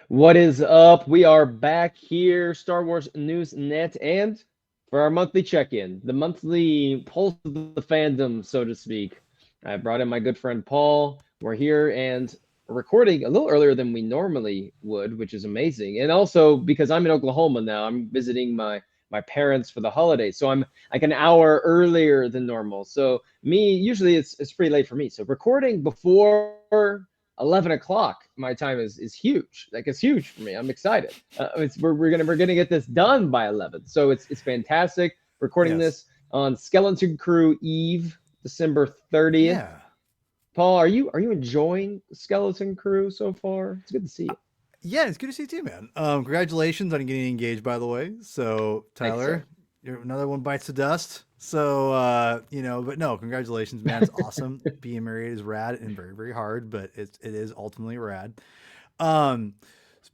What is up? We are back here, Star Wars News Net, and for our monthly check-in, the monthly pulse of the fandom, so to speak. I brought in my good friend Paul. We're here and recording a little earlier than we normally would, which is amazing. And also because I'm in Oklahoma now, I'm visiting my parents for the holidays, so I'm like an hour earlier than normal. So me, usually it's pretty late for me. So recording before 11 o'clock my time is huge. Like it's huge for me. I'm excited. We're gonna get this done by 11, so it's fantastic. Recording Yes. this on Skeleton Crew Eve, December 30th. Yeah. Paul, are you enjoying Skeleton Crew so far? It's good to see you. Yeah, it's good to see you too, man. Congratulations on getting engaged, by the way. So, Thank you, sir. Tyler, you're, another one bites the dust. So, but no, congratulations, man. It's awesome. Being married is rad and very, very hard, but it is ultimately rad. Um,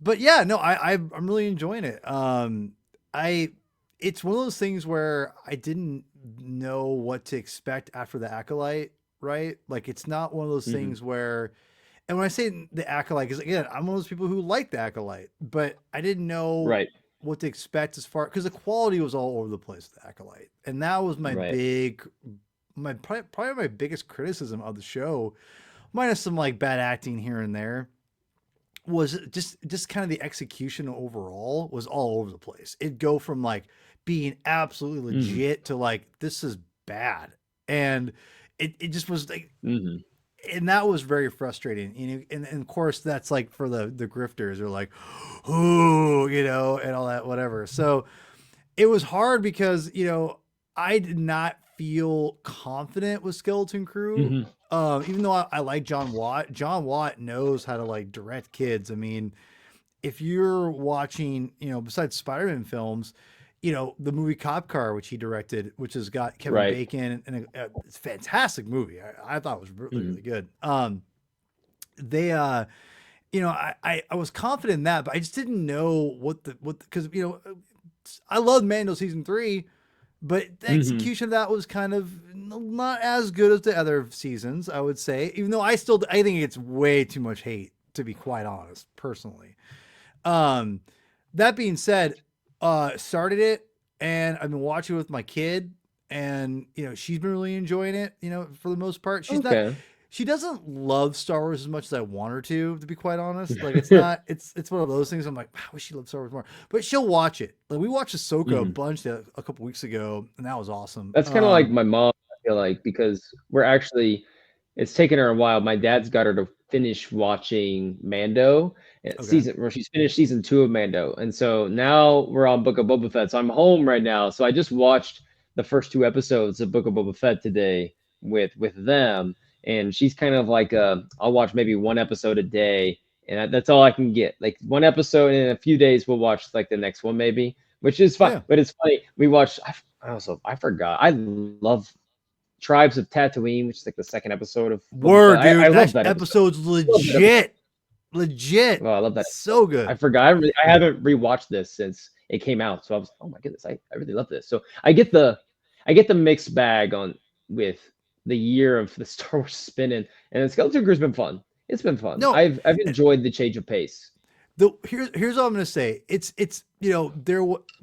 but yeah, no, I'm really enjoying it. I it's one of those things where I didn't know what to expect after the acolyte, right? Like it's not one of those Hmm. things where, and when I say the acolyte, because again, I'm one of those people who like the acolyte, but I didn't know Right, what to expect as far because the quality was all over the place with the acolyte, and that was right. my probably my biggest criticism of the show, minus some like bad acting here and there, was just kind of the execution overall was all over the place. It'd go from like being absolutely Hmm. legit to like this is bad, and it just was like, Hmm. and that was very frustrating. And of course that's like for the grifters are like, ooh, and all that whatever. So it was hard because I did not feel confident with Skeleton Crew. Hmm. Even though I like John Watt, John Watt knows how to like direct kids. I mean, if you're watching, besides Spider-Man films, the movie Cop Car, which he directed, which has got Kevin Right. Bacon, and it's a fantastic movie. I thought it was really, Hmm. really good. They, I was confident in that, but I just didn't know because, I love Mando season 3, but the Hmm. execution of that was kind of not as good as the other seasons, I would say. Even though I think it's way too much hate, to be quite honest, personally. Um, that being said, started it and I've been watching it with my kid, and she's been really enjoying it. For the most part, Okay. she doesn't love Star Wars as much as I want her to be quite honest. Like it's not, it's one of those things. I'm like, I wish she loved Star Wars more, but she'll watch it. Like we watched Ahsoka a Hmm. bunch a couple weeks ago, and that was awesome. That's kind of like my mom, I feel like, because it's taken her a while. My dad's got her to finish watching Mando Okay. where she's finished season 2 of Mando. And so now we're on Book of Boba Fett. So I'm home right now. So I just watched the first 2 episodes of Book of Boba Fett today with them. And she's kind of like, I'll watch maybe one episode a day. And that's all I can get. Like one episode, and in a few days, we'll watch like the next one, maybe, which is fine. Yeah. But it's funny. We watched, I forgot. I love Tribes of Tatooine, which is like the second episode of Boba Fett. Word, I dude. love That that episode. episode's Love that episode. legit. Legit. Oh, I love that episode. So I good. forgot. I haven't rewatched this since it came out, so I was, oh my goodness, I really love this. So I get the mixed bag on with the year of the Star Wars spinning, and then Skeleton Crew's been fun. It's been fun. No, I've enjoyed the change of pace. here's all I'm gonna say. It's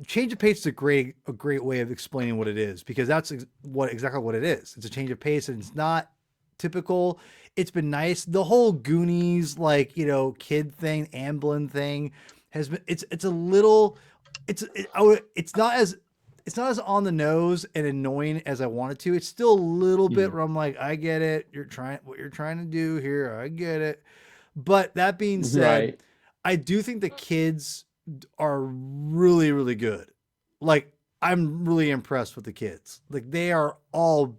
change of pace is a great way of explaining what it is, because that's exactly what it is. It's a change of pace, and it's not typical. It's been nice. The whole Goonies kid thing, Amblin thing has been. It's a little. It's not as on the nose and annoying as I wanted to. It's still a little bit Mhm. where I'm like, I get it. What you're trying to do here. I get it. But that being said, Right. I do think the kids are really, really good. Like, I'm really impressed with the kids. Like, they are all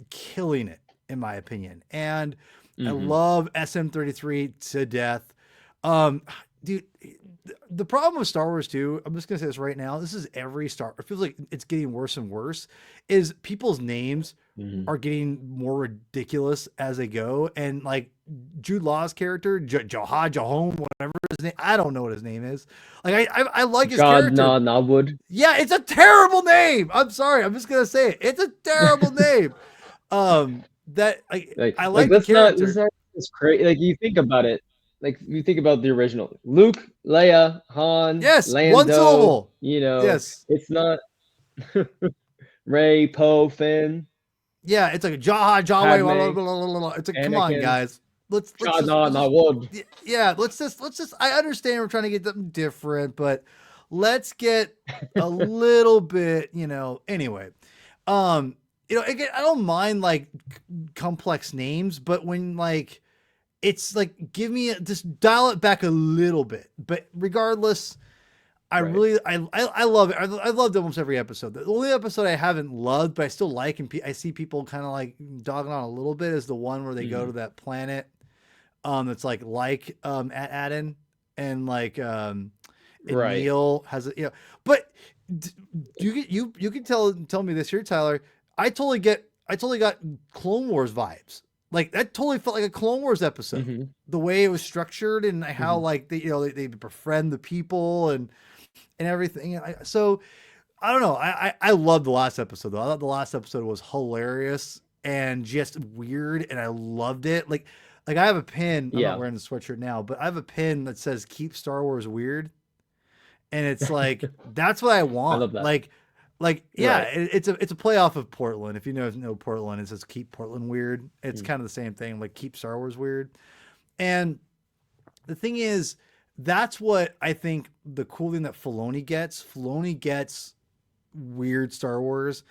killing it, in my opinion. And I Hmm. love SM33 to death. Um, dude, the problem with Star Wars too, I'm just gonna say this right now. This is every Star. It feels like it's getting worse and worse. Is people's names Mhm. are getting more ridiculous as they go. And like Jude Law's character, Jahon, whatever his name, I don't know what his name is. Like I like his John character. Na Nawood. Yeah, it's a terrible name. I'm sorry, I'm just gonna say it. It's a terrible name. That I Like like the let's character. not it's crazy. Like you think about it, like you think about the original Luke, Leia, Han, Yes, one Lando. syllable. You know, Yes. it's not Ray, Poe, Finn, Yeah, it's like Jaha Jaway. Blah, blah, Padme, blah, blah, blah. It's like, come on, Anakin, guys. John Na Nawood. Yeah, let's just. I understand we're trying to get something different, but let's get a little bit, Anyway, again, I don't mind like complex names, but when like it's like give me just dial it back a little bit. But regardless, I Right. really I love it. I loved almost every episode. The only episode I haven't loved, but I still like, and I see people kind of like dogging on a little bit, is the one where they go to Mhm. that planet. That's like at Adden, and like and Right. Neil has but you can tell me this here, Tyler. I totally got Clone Wars vibes. Like that totally felt like a Clone Wars episode. Mhm. The way it was structured and how Mhm. like they befriend the people and everything. So I don't know. I love the last episode though. I thought the last episode was hilarious and just weird, and I loved it. Like I have a pin. I'm not Yeah. wearing the sweatshirt now, but I have a pin that says "Keep Star Wars Weird," and it's like that's what I I want. love that. Like yeah, Right. it's a playoff of Portland. If you know Portland, it says "Keep Portland Weird." It's Mm. kind of the same thing, like "Keep Star Wars Weird." And the thing is, that's what I think the cool thing that Filoni gets. Filoni gets weird Star Wars.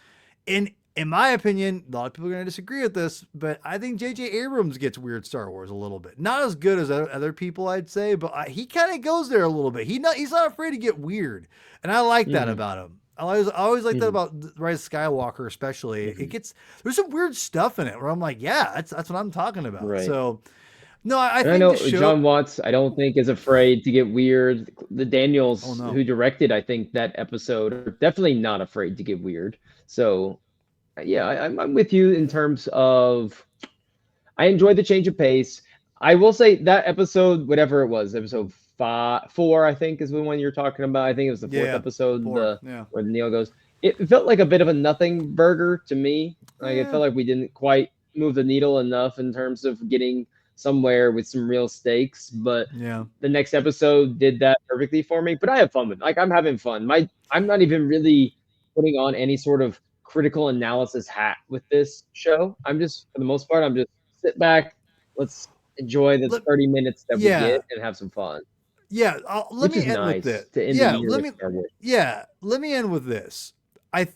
And in my opinion, a lot of people are going to disagree with this, but I think J.J. Abrams gets weird Star Wars a little bit. Not as good as other people, I'd say, but he kind of goes there a little bit. He's not afraid to get weird, and I like that Mhm. about him. I always like that Mhm. about Rise of Skywalker, especially. Mhm. There's some weird stuff in it where I'm like, yeah, that's what I'm talking about. Right. So no, I And I think the know show. John Watts, I don't think is afraid to get weird. The Oh Daniels no, who directed, I think, that episode are definitely not afraid to get weird. So, yeah, I'm with you in terms of I enjoyed the change of pace. I will say that episode, whatever it was, episode four, I think, is the one you're talking about. I think it was the fourth yeah, episode, four, the yeah, where Neil goes. It felt like a bit of a nothing burger to me. Like it eh, felt like we didn't quite move the needle enough in terms of getting somewhere with some real stakes. But yeah. the next episode did that perfectly for me. But I have fun with it. Like I'm having fun. I'm not even really putting on any sort of critical analysis hat with this show. I'm just for the most part, I'm just sit back, let's enjoy the Let 30 minutes that we get yeah, and have some fun, yeah. Let which me is end with nice this. to end the Yeah, year with Star Wars. let me end with this.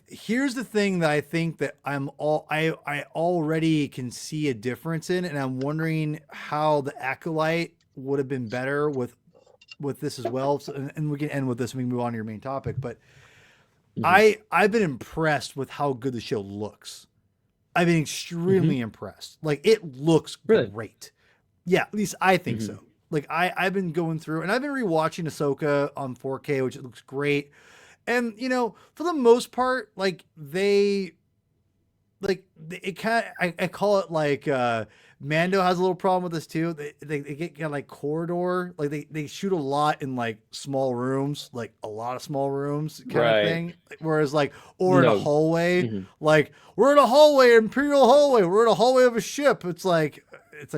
Here's the thing that I think that I already can see a difference in, and I'm wondering how the Acolyte would have been better with this as well. So, and we can end with this and we can move on to your main topic. But Mhm. I've been impressed with how good the show looks. I've been Mhm. extremely impressed. Like it looks Really? great. Yeah, at least I think Mhm. so. Like I've been going through and I've been rewatching Ahsoka on 4K, which it looks great. And for the most part, like it kind of I call it like Mando has a little problem with this too. They get kind of like corridor, like they shoot a lot in like small rooms, like a lot of small rooms kind of Right. thing. Whereas like or in a No. hallway, Mhm. like we're in a hallway, Imperial hallway, we're in a hallway of a ship. It's like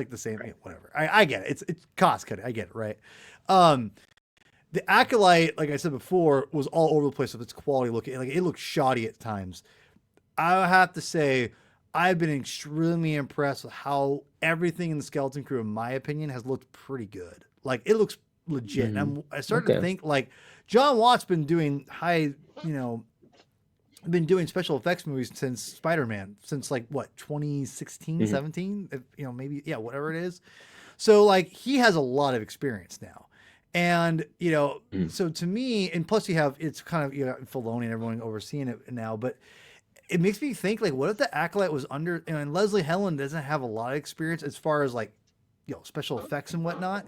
the same, Right. whatever. I get it. It's cost cutting. I get it, right? Um the Acolyte, like I said before, was all over the place with its quality looking. Like it looks shoddy at times. I have to say, I've been extremely impressed with how everything in the Skeleton Crew, in my opinion, has looked pretty good. Like it looks legit, and Mhm. I started to Okay. think like John Watt's been doing you know, been doing special effects movies since Spider-Man, since like what 2016, Mhm. 17, maybe yeah, whatever it is. So like he has a lot of experience now. And Mhm. so to me, and plus you have it's kind of Filoni and everyone overseeing it now, but it makes me think like what if the Acolyte was under and Leslie Helen doesn't have a lot of experience as far as like special effects and whatnot.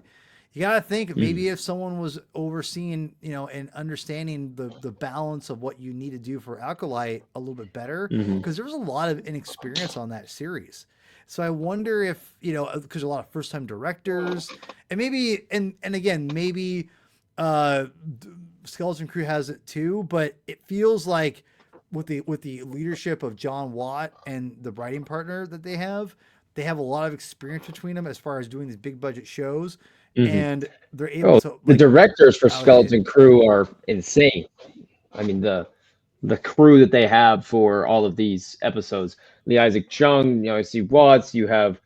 You gotta think maybe Mhm. if someone was overseeing, and understanding the balance of what you need to do for Acolyte a little bit better, Mhm. because there was a lot of inexperience on that series. So I wonder if, because a lot of first time directors, and maybe, and again, maybe uh, Skeleton Crew has it too, but it feels like with the leadership of John Watt and the writing partner that they have a lot of experience between them as far as doing these big budget shows, Mhm. and they're able Oh, to the like directors for allocate. Skeleton Crew are insane. I mean, the crew that they have for all of these episodes. Lee Isaac Chung, I see Watts, you have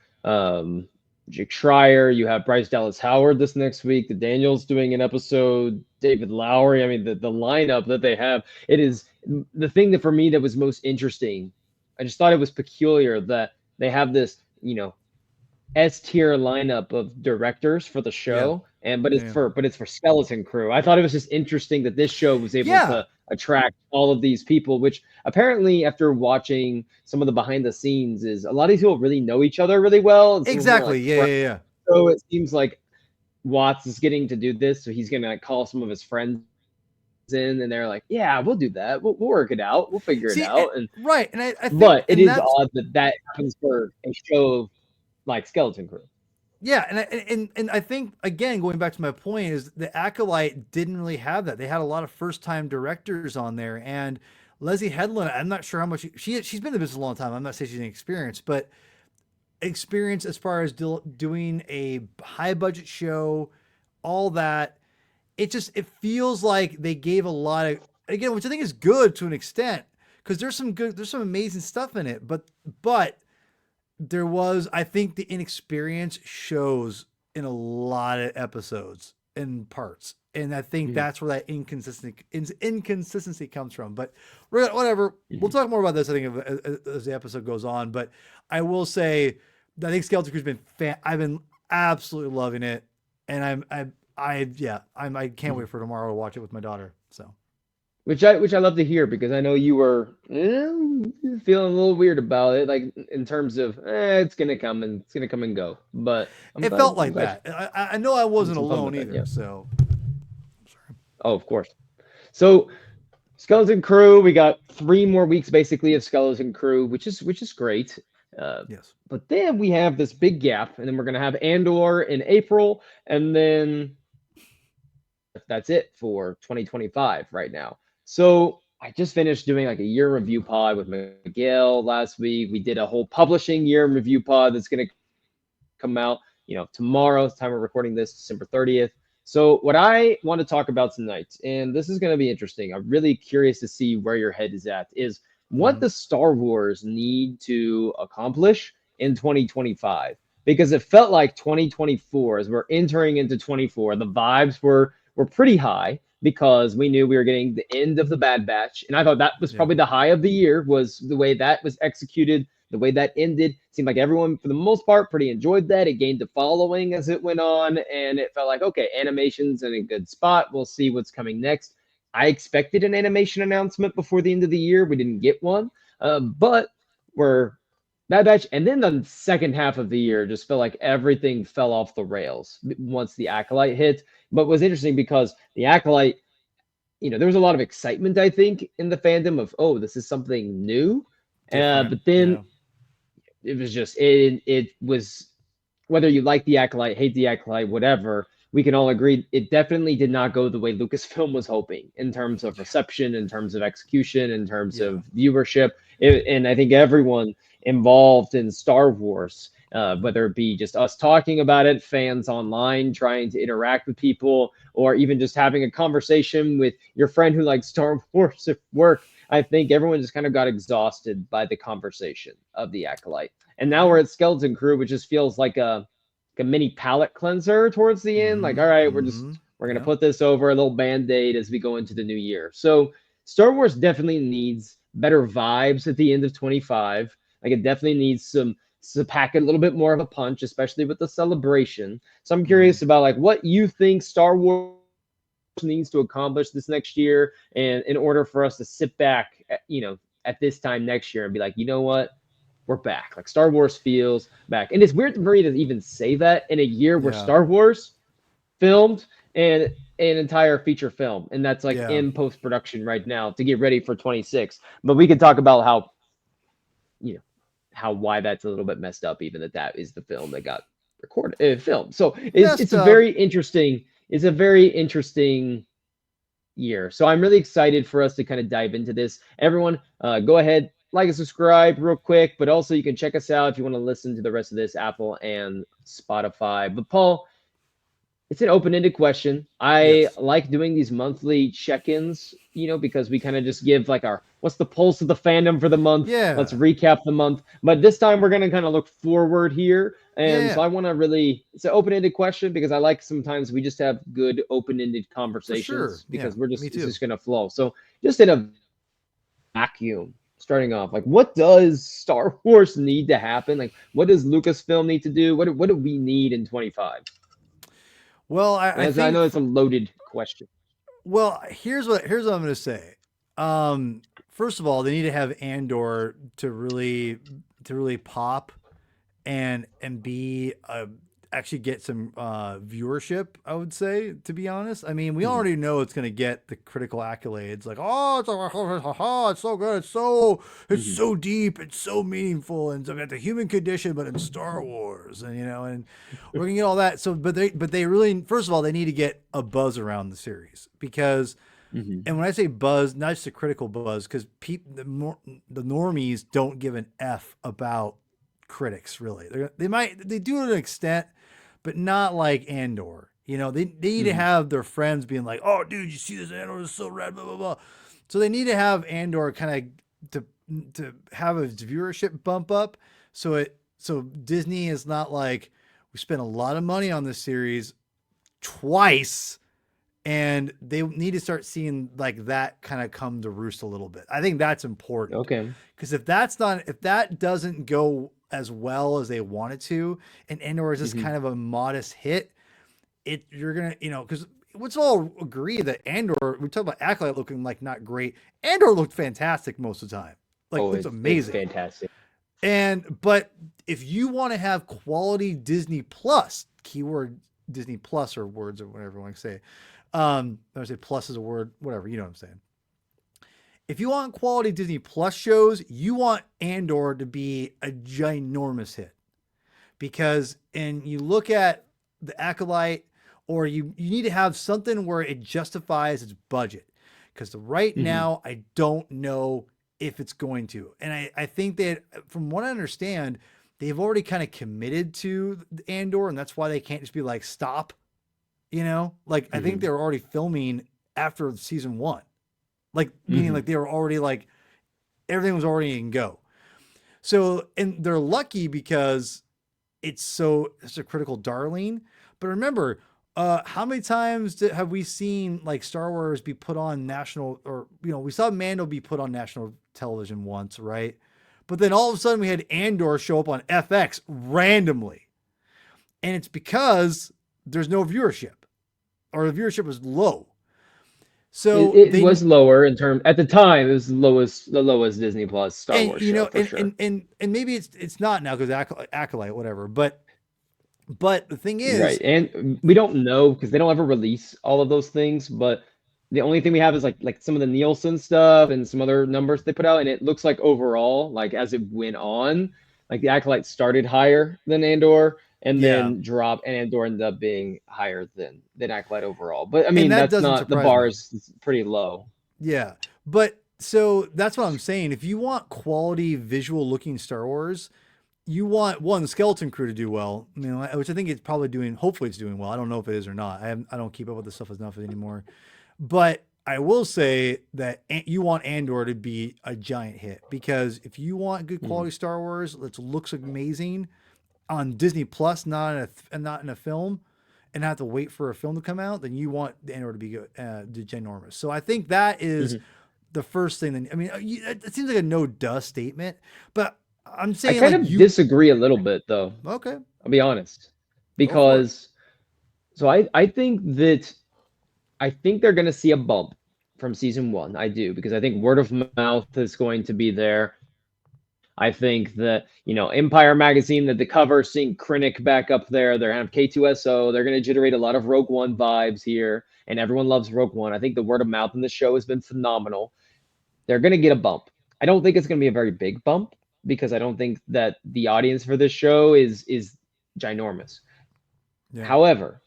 Jake Schreier, you have Bryce Dallas Howard this next week, the Daniels doing an episode, David Lowery. I mean, the lineup that they have, it is the thing that for me that was most interesting. I just thought it was peculiar that they have this, S tier lineup of directors for the Yeah, show, and but it's yeah, for Skeleton Crew. I thought it was just interesting that this show was able yeah. to attract all of these people, which apparently after watching some of the behind the scenes is a lot of these people really know each other really well, and some of them are Exactly. like Yeah, friends. yeah, yeah. So it seems like Watts is getting to do this, so he's gonna like, call some of his friends in, and they're like, "Yeah, we'll do that. We'll work it out. We'll figure it See, out." And right, and I think, but it and is that's odd that that happens for a show like Skeleton Crew. yeah, and I think again going back to my point is the Acolyte didn't really have that. They had a lot of first time directors on there, and Leslie Headland. I'm not sure how much she's been in the business a long time. I'm not saying she's inexperienced, but experience as far as doing a high budget show, all that. It feels like they gave a lot of, again, which I think is good to an extent, because there's some amazing stuff in it, but there was, I think, the inexperience shows in a lot of episodes and parts, and I think Mhm, that's where that inconsistency comes from. But whatever, we'll mhm. talk more about this, I think, as the episode goes on. But I will say, I think Skeleton Crew's been I've been absolutely loving it, and I can't wait Mhm. for tomorrow to watch it with my daughter. So Which I love to hear because I know you were feeling a little weird about it, like in terms of it's gonna come and go. But I'm it glad felt I'm like glad that. I know I you're having wasn't some fun alone with it. either. Yeah. So Oh, of course. So Skeleton Crew, we got 3 more weeks basically of Skeleton Crew, which is great. Uh, yes. but then we have this big gap, and then we're gonna have Andor in April, and then that's it for 2025 right now. So I just finished doing like a year review pod with Miguel last week. We did a whole publishing year review pod that's going to come out, tomorrow. It's time we're recording this, December 30th. So what I want to talk about tonight, and this is going to be interesting. I'm really curious to see where your head is at. Is what Mm-hmm. does Star Wars need to accomplish in 2025? Because it felt like 2024, as we're entering into 24, the vibes were pretty high because we knew we were getting the end of the Bad Batch, and I thought that was Yeah. probably the high of the year was the way that was executed, the way that ended. Seemed like everyone, for the most part, pretty enjoyed that. It gained a following as it went on, and it felt like okay, animation's in a good spot. We'll see what's coming next. I expected an animation announcement before the end of the year. We didn't get one, but we're Bad Batch, and then the second half of the year just felt like everything fell off the rails once the Acolyte hit. But was interesting because the Acolyte, there was a lot of excitement, I think, in the fandom of, oh, this is something new. Different. But then Yeah. it was just it was whether you like the Acolyte, hate the Acolyte, whatever, we can all agree it definitely did not go the way Lucasfilm was hoping in terms of reception, in terms of execution, in terms Yeah. of viewership. And I think everyone involved in Star Wars, whether it be just us talking about it, fans online trying to interact with people, or even just having a conversation with your friend who likes Star Wars at work, I think everyone just kind of got exhausted by the conversation of the Acolyte. And now Yeah. we're at Skeleton Crew, which just feels like a mini palate cleanser towards the end. Like, Mm-hmm. all right, Mm-hmm. we're gonna Yeah. put this over a little band-aid as we go into the new year. So Star Wars definitely needs better vibes at the end of 25. Like it definitely needs some to pack a little bit more of a punch, especially with the celebration. So I'm Mm-hmm. curious about like what you think Star Wars needs to accomplish this next year, and in order for us to sit back, at this time next year and be like, you know what, we're back. Like Star Wars feels back. And it's weird for me to even say that in a year where Yeah. Star Wars filmed and an entire feature film, and that's like Yeah. in post production right now to get ready for 26. But we could talk about how you know how why that's a little bit messed up, even that is the film that got recorded filmed. So it's Messed a up. very interesting. It's a very interesting year. So I'm really excited for us to kind of dive into this. Everyone, go ahead, like and subscribe real quick, but also you can check us out if you want to listen to the rest of this, Apple and Spotify. But Paul, it's an open-ended question. I Yes. like doing these monthly check-ins, because we kind of just give like our what's the pulse of the fandom for the month. Let's Yeah. recap the month. But this time we're gonna kind of look forward here. And so Yeah. I want to really it's an open-ended question because I like sometimes we just have good open-ended For sure. conversations Yeah. because we're Me just it's too. just gonna flow. So just in a vacuum, starting off, like what does Star Wars need to happen? Like what does Lucasfilm need to do? What do we need in 25? Well, I As I think know it's a loaded question. well, here's what I'm going to say. First of all, they need to have Andor to really pop and be actually get some viewership. I would say, to be honest. I mean, we Mhm, already know it's going to get the critical accolades, like oh, it's so good, it's so mhm, deep, it's so meaningful, and it's about the human condition, but in Star Wars, and we're gonna get all that. So, but they really, first of all, they need to get a buzz around the series because, mhm, and when I say buzz, not just a critical buzz, because the normies don't give an f about critics really. They do it to an extent, but not like Andor. They need to mhm. have their friends being like, "Oh, dude, you see this Andor is so rad," blah blah blah. So they need to have Andor kind of to have its viewership bump up, so Disney is not like we spent a lot of money on this series twice and they need to start seeing like that kind of come to roost a little bit. I think that's important Okay. because if that doesn't go as well as they want it to, and Endor is just Mhm, kind of a modest hit, you're gonna because let's all agree that Andor, we talk about Acolyte looking like not great. Andor looked fantastic most of the time, like oh, looks it's amazing. fantastic. But if you want to have quality Disney Plus, keyword Disney Plus or words or whatever you want to say, I would say plus is a word, whatever, you know what I'm saying. If you want quality Disney Plus shows, you want Andor to be a ginormous hit because, and you look at the Acolyte, or you need to have something where it justifies its budget. Because right Mhm, now, I don't know if it's going to. And I think that, from what I understand, they've already kind of committed to Andor, and that's why they can't just be like, stop. Like, I think mhm, they're already filming after season one. Like, meaning like mhm, they were already like, everything was already in go. So, and they're lucky because it's a critical darling. But remember, how many times have we seen like Star Wars be put on national, or we saw Mando be put on national television once, right? But then all of a sudden we had Andor show up on FX randomly, and it's because there's no viewership, or the viewership was low. It, So it they was lower in term at the time. It was the lowest Disney Plus Star and Wars show for and sure. and and, and maybe it's not now because acolyte whatever, but the thing Right. is, And we don't know because they don't ever release all of those things, but the only thing we have is like some of the Nielsen stuff and some other numbers they put out, and it looks like overall, like as it went on, like the Acolyte started higher than Andor and yeah, then dropped, and Andor ended up being higher than Acolyte overall. But I and mean, that that's doesn't not the surprise bar me. is pretty low. Yeah, but so that's what I'm saying. If you want quality visual looking Star Wars, you want one the skeleton crew to do well. Which I think it's probably doing. Hopefully, it's doing well. I don't know if it is or not. I don't keep up with this stuff enough anymore. But I will say that you want Andor to be a giant hit because if you want good Mhm, quality Star Wars that looks amazing on Disney Plus, not in a film, and have to wait for a film to come out, then you want the Andor to be good, ginormous. So I think that is mhm. the first thing. That, I mean, it seems like a no duh statement, but I'm I saying kind like of you. disagree a little bit though. Okay, I'll be honest, go for it. because so I think that I think they're going to see a bump from season one. I do because I think word of mouth is going to be there. I think that, Empire Magazine, that the cover, seeing Krennic back up there, they're going to have K2SO, they're going to generate a lot of Rogue One vibes here, and everyone loves Rogue One. I think the word of mouth in the show has been phenomenal. They're going to get a bump. I don't think it's going to be a very big bump because I don't think that the audience for this show is ginormous. Yeah. However,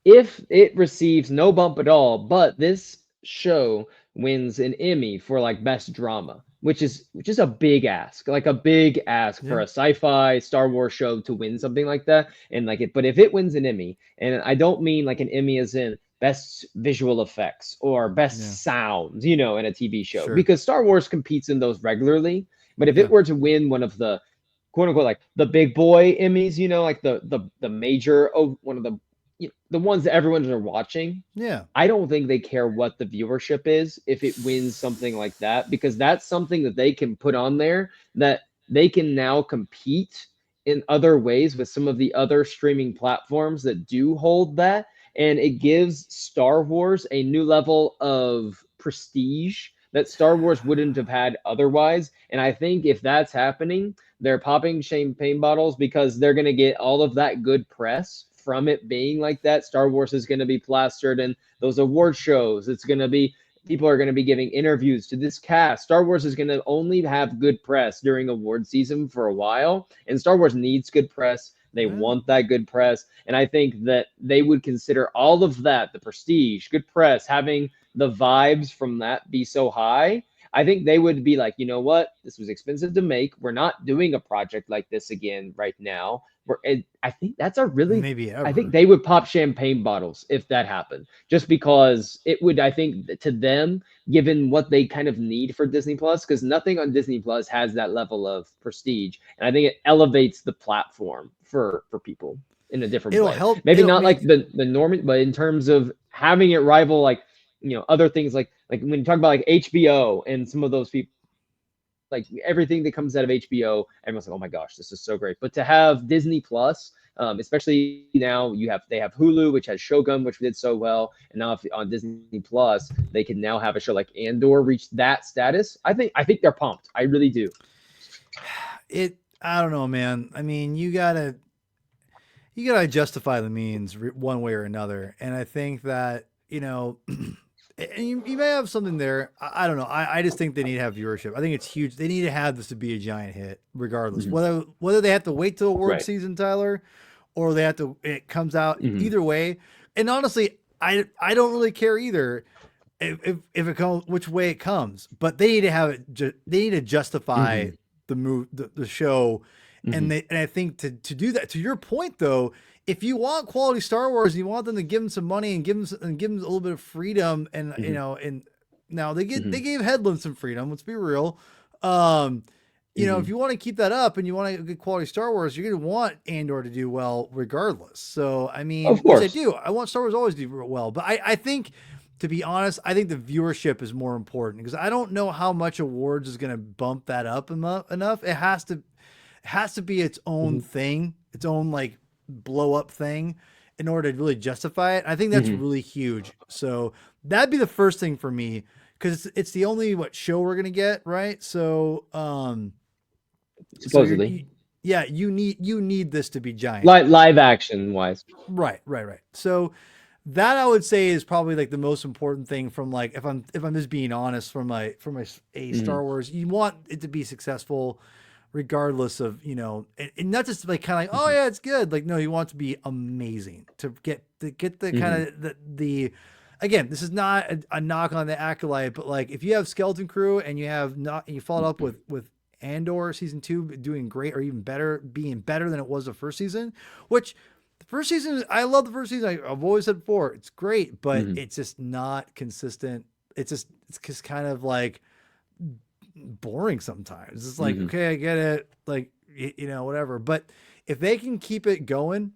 if it receives no bump at all, but this show wins an Emmy for like best drama, which is a big ask, like a big ask for Yeah. a sci-fi Star Wars show to win something like that. And like it, but if it wins an Emmy, and I don't mean like an Emmy as in best visual effects or Yeah. best sound, in a TV show, Sure. because Star Wars competes in those regularly. But if it Yeah. were to win one of the quote unquote like the big boy Emmys, like the major, oh, one of the ones that everyone's are watching, Yeah. I don't think they care what the viewership is if it wins something like that, because that's something that they can put on there that they can now compete in other ways with some of the other streaming platforms that do hold that. And it gives Star Wars a new level of prestige that Star Wars wouldn't have had otherwise. And I think if that's happening, they're popping champagne bottles because they're going to get all of that good press from it being like that. Star Wars is going to be plastered in those award shows. It's going to be People are going to be giving interviews to this cast. Star Wars is going to only have good press during award season for a while, and Star Wars needs good press. They Yeah. want that good press, and I think that they would consider all of that, the prestige, good press, having the vibes from that be so high. I think they would be like, you know what? This was expensive to make. We're not doing a project like this again right now. I think that's a really, Maybe I think ever. they would pop champagne bottles if that happened, just because it would, I think, to them, given what they kind of need for Disney Plus, because nothing on Disney Plus has that level of prestige, and I think it elevates the platform for people in a different It'll way. help. Maybe It'll not like make. the normal, but in terms of having it rival like other things like when you talk about like HBO and some of those people, like everything that comes out of HBO, everyone's like, oh my gosh, this is so great. But to have Disney Plus, especially now, they have Hulu, which has Shogun, which did so well, and now if, on Disney Plus, they can now have a show like Andor reach that status. I think they're pumped. I really do. It. I don't know, man. I mean, you gotta justify the means one way or another, and I think that and you may have something there. I don't know. I just think they need to have viewership. I think it's huge. They need to have this to be a giant hit, regardless. Mm-hmm. Whether they have to wait till award Right. season, Tyler, or they have to it comes out Mm-hmm. either way. And honestly, I don't really care either if it comes which way it comes. But they need to have it. They need to justify Mm-hmm. the show, Mm-hmm. and I think to do that. To your point though, if you want quality Star Wars and you want them to give them some money and give them a little bit of freedom, and Mm-hmm. and now Mm-hmm. they gave Headland some freedom. Let's be real. Um, if Mm-hmm. you want to keep that up and you want a good quality Star Wars, you're going to want Andor to do well regardless. So, I mean, Of which I course. do. I want Star Wars always to do well. But I think, to be honest, I think the viewership is more important because I don't know how much awards is going to bump that up enough. It has to be its own Mm-hmm. thing, its own like blow up thing in order to really justify it. I think that's Mm-hmm. really huge. So that'd be the first thing for me because it's the only show we're gonna get, right? So Supposedly, yeah, you need this to be giant. live action wise. Right. So that I would say is probably like the most important thing from like if I'm just being honest from a Mm-hmm. Star Wars, you want it to be successful regardless of and not just like kind of like, oh Mm-hmm. yeah, it's good, like no, you want it to be amazing to get the Mm-hmm. kind of the again, this is not a knock on the Acolyte, but like if you have Skeleton Crew and you followed up with Andor season 2 doing great or even better, being better than it was the first season, which the first season, I love the first season. I've always said before, it's great, but Mm-hmm. it's just not consistent. It's just kind of like boring sometimes. It's like, Mm-hmm. okay, I get it, like whatever. But if they can keep it going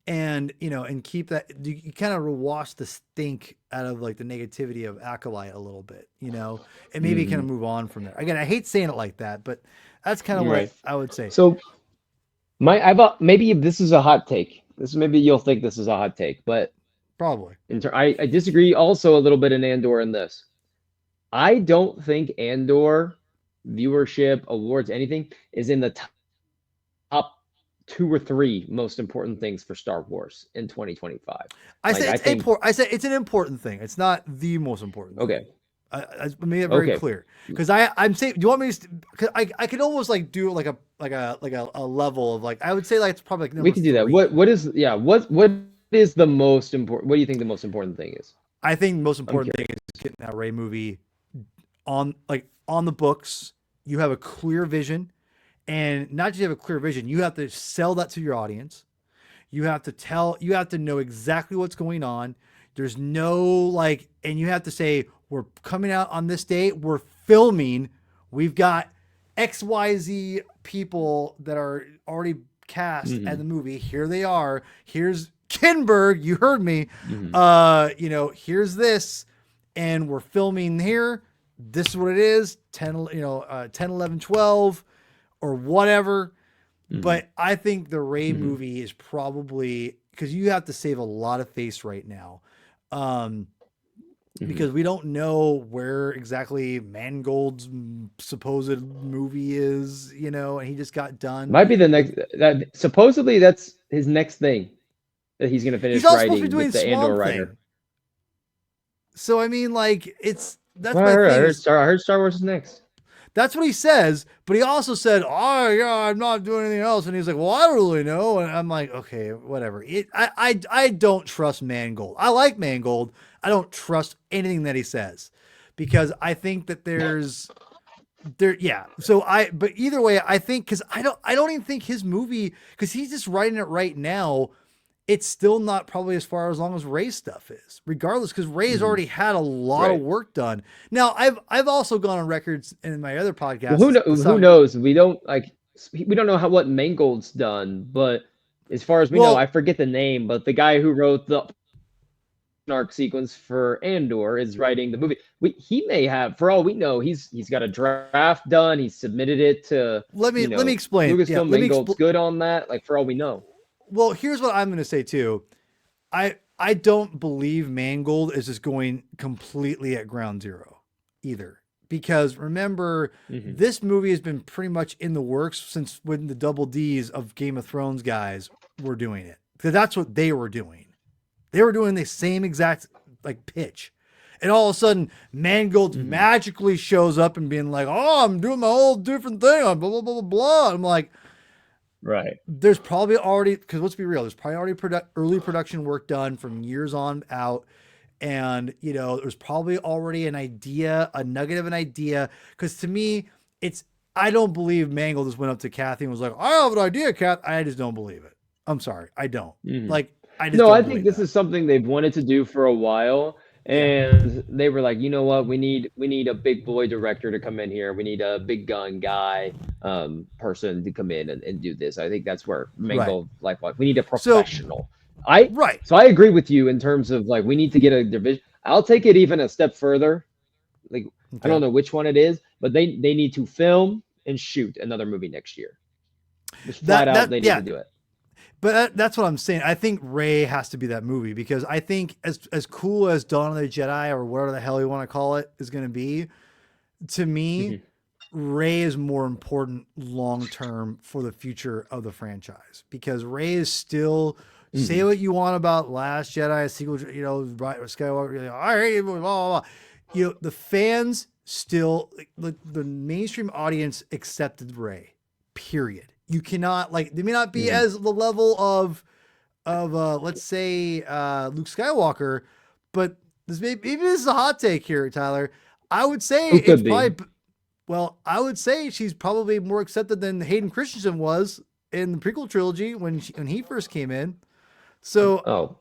and and keep that, you kind of wash the stink out of like the negativity of Acolyte a little bit, and maybe kind Mm-hmm. of move on from there. Again, I hate saying it like that, but that's kind of what Right. I would say. So maybe this is a hot take. This maybe you'll think this is a hot take, but Probably. I disagree also a little bit in Andor in this. I don't think Andor viewership, awards, anything, is in the top 2 or 3 most important things for Star Wars in 2025. I Like said I it's think, important. I said it's an important thing. It's not the most important thing. okay, I made it very okay, clear because I'm saying. Do you want me to? Cause I could almost like do like a level of like I would say like it's probably like we number can do that. three. What is yeah? What is the most important? What do you think the most important thing is? I think the most I'm important thing curious. is getting that Ray movie on the books. You have a clear vision, and not just have a clear vision. You have to sell that to your audience. You have to know exactly what's going on. There's no like, and you have to say, we're coming out on this date, we're filming, we've got XYZ people that are already cast at the Hmm. movie. Here they are. Here's Kinberg, you heard me. Hmm. Here's this, and we're filming here. This is what it is, 10, 10, 11, 12, or whatever. Hmm. But I think the Ray Hmm. movie is probably because you have to save a lot of face right now. Um, Hmm. because we don't know where exactly Mangold's supposed movie is, and he just got done Might be the with. next. That supposedly that's his next thing that he's gonna He's finish also supposed to be writing with doing the Andor Swamp writer. Thing. So I mean, like, That's that's what I my heard. thing is I heard Star Wars is next. that's what he says, but he also said, "Oh yeah, I'm not doing anything else." And he's like, "Well, I don't really know." And I'm like, "Okay, whatever." I don't trust Mangold. I like Mangold. I don't trust anything that he says because I think that yeah. So but either way, I think because I don't even think his movie because he's just writing it right now. It's still not probably as far as long as Ray's stuff is, regardless, because Ray's Hmm. already had a lot of Right. work done. Now, I've also gone on records in my other Well, podcasts. who knows? We don't like we don't know how what Mangold's done, but as far as we know, I Well, forget the name, but the guy who wrote the arc sequence for Andor is writing the movie. He may have, for all we know, he's got a draft done. He submitted it to, let me explain. Yeah, Lucasfilm. let me Mangold's explain. good on that. Like for all we know. Well, here's what I'm going to say too. I don't believe Mangold is just going completely at ground zero either. Because remember, Hmm. this movie has been pretty much in the works since when the double D's of Game of Thrones guys were doing it. Because that's what they were doing. They were doing the same exact like pitch. And all of a sudden, Mangold Hmm. magically shows up and being like, "Oh, I'm doing my whole different thing on blah blah blah blah blah." I'm like, Right. there's probably already because let's be real, there's probably already early production work done from years on out, and there's probably already an idea, a nugget of an idea. Because to me, it's I don't believe Mangold just went up to Kathy and was like, "I have an idea, Kath." I just don't believe it. I'm sorry, I don't. Hmm. Like, I just No, I don't think believe this that. is something they've wanted to do for a while, Yeah, and they were like, you know what, we need a big boy director to come in here. We need a big gun guy, person to come in and do this. I think that's where right. Mango like we need a So, professional. I right. so I agree with you in terms of like we need to get a division. I'll take it even a step further. Like I Okay. don't know which one it is, but they need to film and shoot another movie next year. Just flat out, they need Yeah, to do it. but that's what I'm saying. I think Ray has to be that movie because I think as cool as Dawn of the Jedi or whatever the hell you want to call it is going to be, to me, Hmm. Ray is more important long term for the future of the franchise because Ray is still say Hmm. what you want about Last Jedi, sequel, Skywalker, I hate it, blah, blah, blah. The fans still the mainstream audience accepted Ray. Period. You cannot like they may not be Hmm. as the level of let's say Luke Skywalker, but maybe this is a hot take here, Tyler. I would say Who it's could be? probably well, I would say she's probably more accepted than Hayden Christensen was in the prequel trilogy when he first came in. So Oh,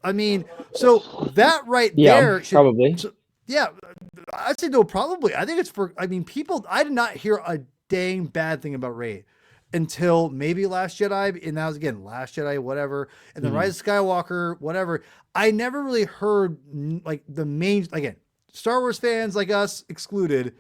I mean, so that right yeah, there should. probably. So, yeah, I'd say no, probably. I think it's for. I mean, people. I did not hear a dang bad thing about Ray until maybe Last Jedi, and that was again Last Jedi, whatever, and then Mhm. Rise of Skywalker, whatever. I never really heard like the main again Star Wars fans like us excluded.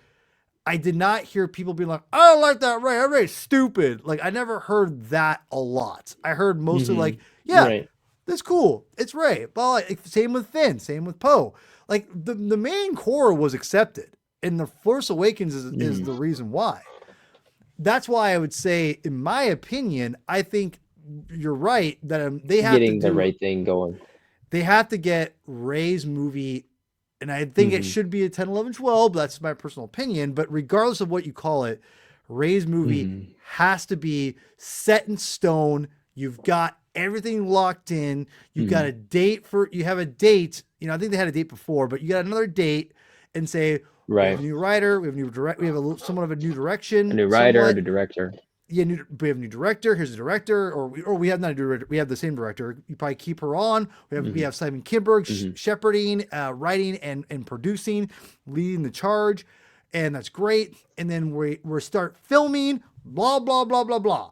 I did not hear people being like, "I don't like that Ray. That Ray's stupid." Like I never heard that a lot. I heard mostly like, Mhm. "Yeah, Right. that's cool. It's Ray." But like, same with Finn, same with Poe. Like the main core was accepted, and the Force Awakens is Mhm. the reason why. That's why I would say, in my opinion, I think you're right that they have to Getting the do right thing going. they have to get Ray's movie, and I think it Mhm. should be a 10, 11, 12. But that's my personal opinion. But regardless of what you call it, Ray's movie Mhm. has to be set in stone. You've got everything locked in. You've got a Mhm. date for, you have a date. I think they had a date before, but you got another date and say, we have a Right. new writer, we have a new direct, we have somewhat of a new A direction, new writer, somewhat. the director. Yeah, we have a new director. Here's the director, or we have not a new director. We have the same director. You probably keep her on. We have Mhm. Simon Kinberg Mhm. shepherding, writing, and producing, leading the charge, and that's great. And then we start filming. Blah blah blah blah blah,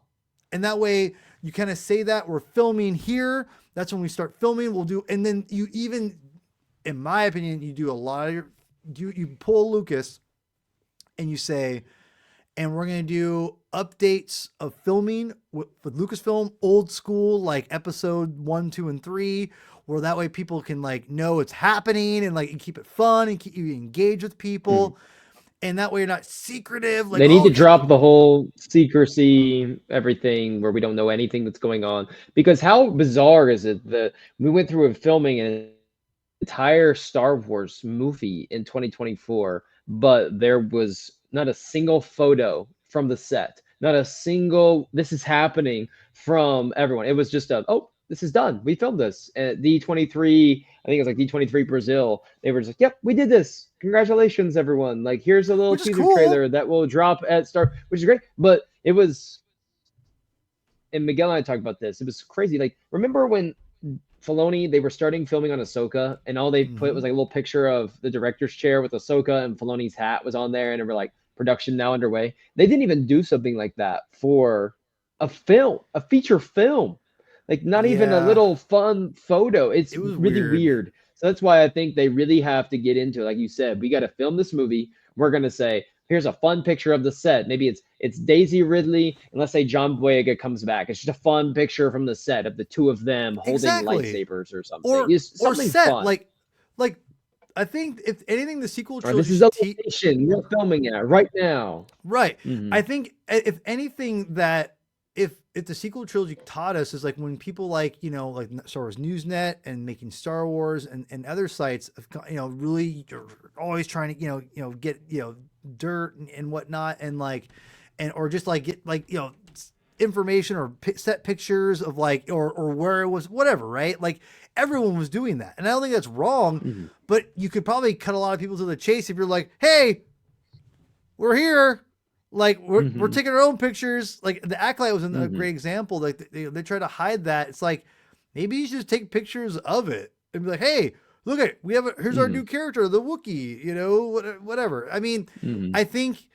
and that way you kind of say that we're filming here. That's when we start filming. We'll do, and then you even, in my opinion, you do a lot of you pull Lucas, and you say, and we're gonna do updates of filming with Lucasfilm, old school, like episode 1, 2, and 3, where that way people can like know it's happening and like keep it fun and keep you engaged with Mhm. people, and that way you're not secretive, like, They need oh to yeah. drop the whole secrecy, everything where we don't know anything that's going on. Because how bizarre is it that we went through a filming an entire Star Wars movie in 2024, but there was not a single photo from the set, not a single this is happening from everyone. It was just a oh, this is done. We filmed this at D23. I think it was like D23 Brazil. They were just like, yep, we did this. Congratulations, everyone. Like, here's a little Which is teaser cool. trailer that will drop at Star, which is great. But it was, and Miguel and I talked about this. It was crazy. Like, remember when Filoni, they were starting filming on Ahsoka, and all they put Mm-hmm. was like a little picture of the director's chair with Ahsoka, and Filoni's hat was on there, and they were like, production now underway. They didn't even do something like that for a film, a feature film. Like, not even a Yeah, little fun photo. It's it was really weird. weird. So that's why I think they really have to get into it. Like you said, we got to film this movie. We're gonna say, here's a fun picture of the set. Maybe it's Daisy Ridley, and let's say John Boyega comes back. It's just a fun picture from the set of the two of them holding Exactly. lightsabers or something. or It's or something set fun. like I think if anything the sequel Or this trilogy is the should location we're filming at right now. right. Hmm. I think if anything that if the sequel trilogy taught us is like when people like like Star Wars Newsnet and making Star Wars and other sites have really are always trying to get dirt and whatnot and like and or just like get like information or set pictures of like or where it was whatever, right? Like everyone was doing that, and I don't think that's wrong, Hmm. but you could probably cut a lot of people to the chase if you're like, hey, we're here. Like we're Hmm. taking our own pictures. Like the Acolyte was a Hmm. great example. Like they try to hide that. It's like maybe you should just take pictures of it and be like, hey, look at here's our new Hmm. character, the Wookiee. Whatever. I mean, Hmm. I think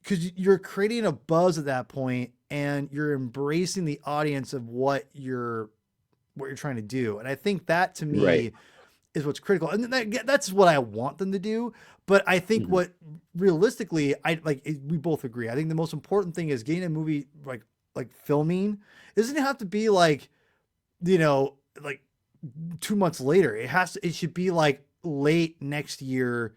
because you're creating a buzz at that point and you're embracing the audience of what you're trying to do. And I think that to Right. me is what's critical, and that's what I want them to do. But I think Hmm. what realistically, I like. We both agree. I think the most important thing is getting a movie like filming. It doesn't have to be like like 2 months later. It has to. It should be like late next year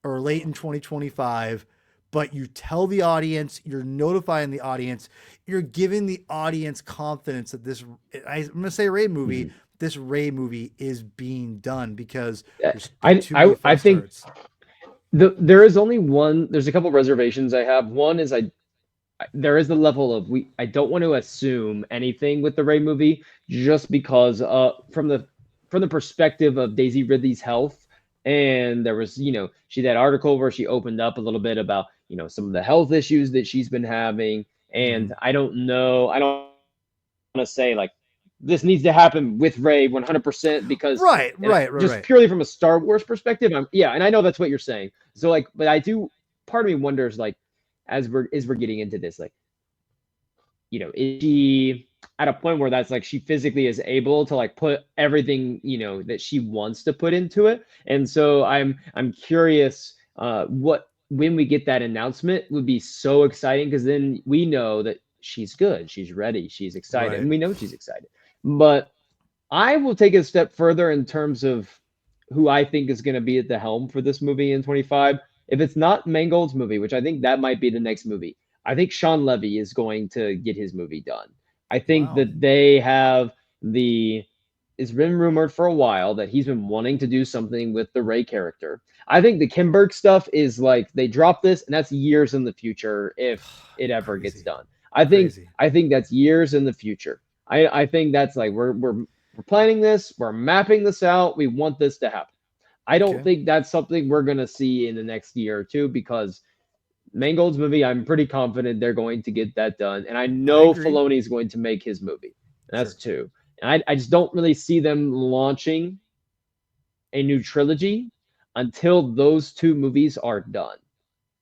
or late in 2025. But you tell the audience, you're notifying the audience, you're giving the audience confidence that I'm going to say Ray movie, Hmm. this Ray movie is being done because there's been I, too many I I false think starts. there is only one. There's a couple reservations I have. One is there is the level of I don't want to assume anything with the Ray movie just because from the perspective of Daisy Ridley's health, and there was she that article where she opened up a little bit about some of the health issues that she's been having, Mm-hmm. and I don't want to say like this needs to happen with Ray 100% because Right, and right, right, just right. purely from a Star Wars perspective, yeah, and I know that's what you're saying. So like, but I do. Part of me wonders like, as we're getting into this, like, is she at a point where that's like she physically is able to like put everything that she wants to put into it? And so I'm curious what when we get that announcement would be so exciting because then we know that she's good, she's ready, she's excited, Right. and we know she's excited. But I will take it a step further in terms of who I think is going to be at the helm for this movie in 25. if it's not Mangold's movie, which I think that might be the next movie, I think Sean Levy is going to get his movie done. I think Wow. that they have the it's been rumored for a while that he's been wanting to do something with the Ray character. I think the Kimberg stuff is like they drop this and that's years in the future if it ever gets Crazy. done. I think Crazy. I think that's years in the future. I think that's like we're planning this, we're mapping this out, we want this to happen. I don't Okay. think that's something we're gonna see in the next year or two because Mangold's movie, I'm pretty confident they're going to get that done. And I I know agree. Filoni is going to make his movie. And that's Sure. two. And I just don't really see them launching a new trilogy until those two movies are done.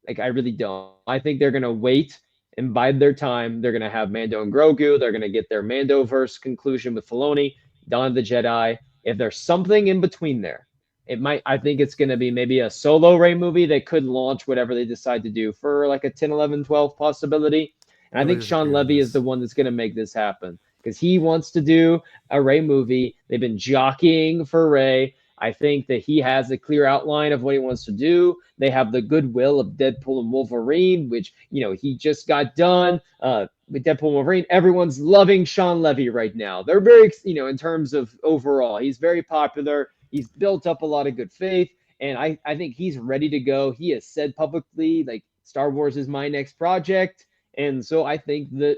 Like I really don't. I think they're gonna wait and bide their time. They're gonna have Mando and Grogu. They're gonna get their Mandoverse conclusion with Filoni, Dawn of the Jedi. If there's something in between there, it might. I think it's gonna be maybe a solo Ray movie that could launch whatever they decide to do for like a 10, 11, 12 possibility. And I'm I going think to Sean disagree on Levy is the this. one that's gonna make this happen because he wants to do a Ray movie. They've been jockeying for Ray. I think that he has a clear outline of what he wants to do. They have the goodwill of Deadpool and Wolverine, which, he just got done with Deadpool and Wolverine. Everyone's loving Sean Levy right now. They're very, in terms of overall, he's very popular. He's built up a lot of good faith. And I think he's ready to go. He has said publicly, like, Star Wars is my next project. And so I think that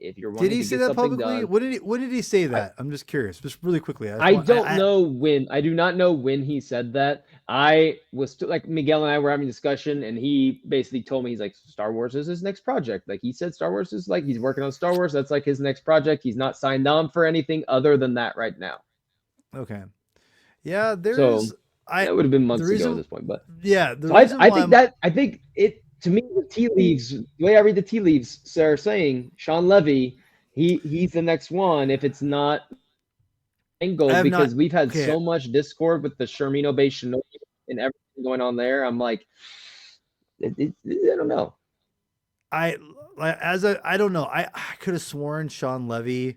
if you're Did wanting he to say get that something publicly? done, When did he say I, that? I'm just curious. Just really quickly. I just I want don't know when. I do not know when he said that. I was like Miguel and I were having a discussion, and he basically told me he's like Star Wars is his next project. Like he said, Star Wars is like he's working on Star Wars. That's like his next project. He's not signed on for anything other than that right now. okay. Yeah, So there's I that would have been the months ago at reason this point. But yeah, the so I reason I why think I'm that I think it to me the tea leaves the way I read the tea leaves are saying Sean Levy he's the next one if it's not I angle have not because we've had okay. so much discord with the Shermino Bay Shinobi and everything going on there. I'm like, I don't know. I I don't know. I could have sworn Sean Levy.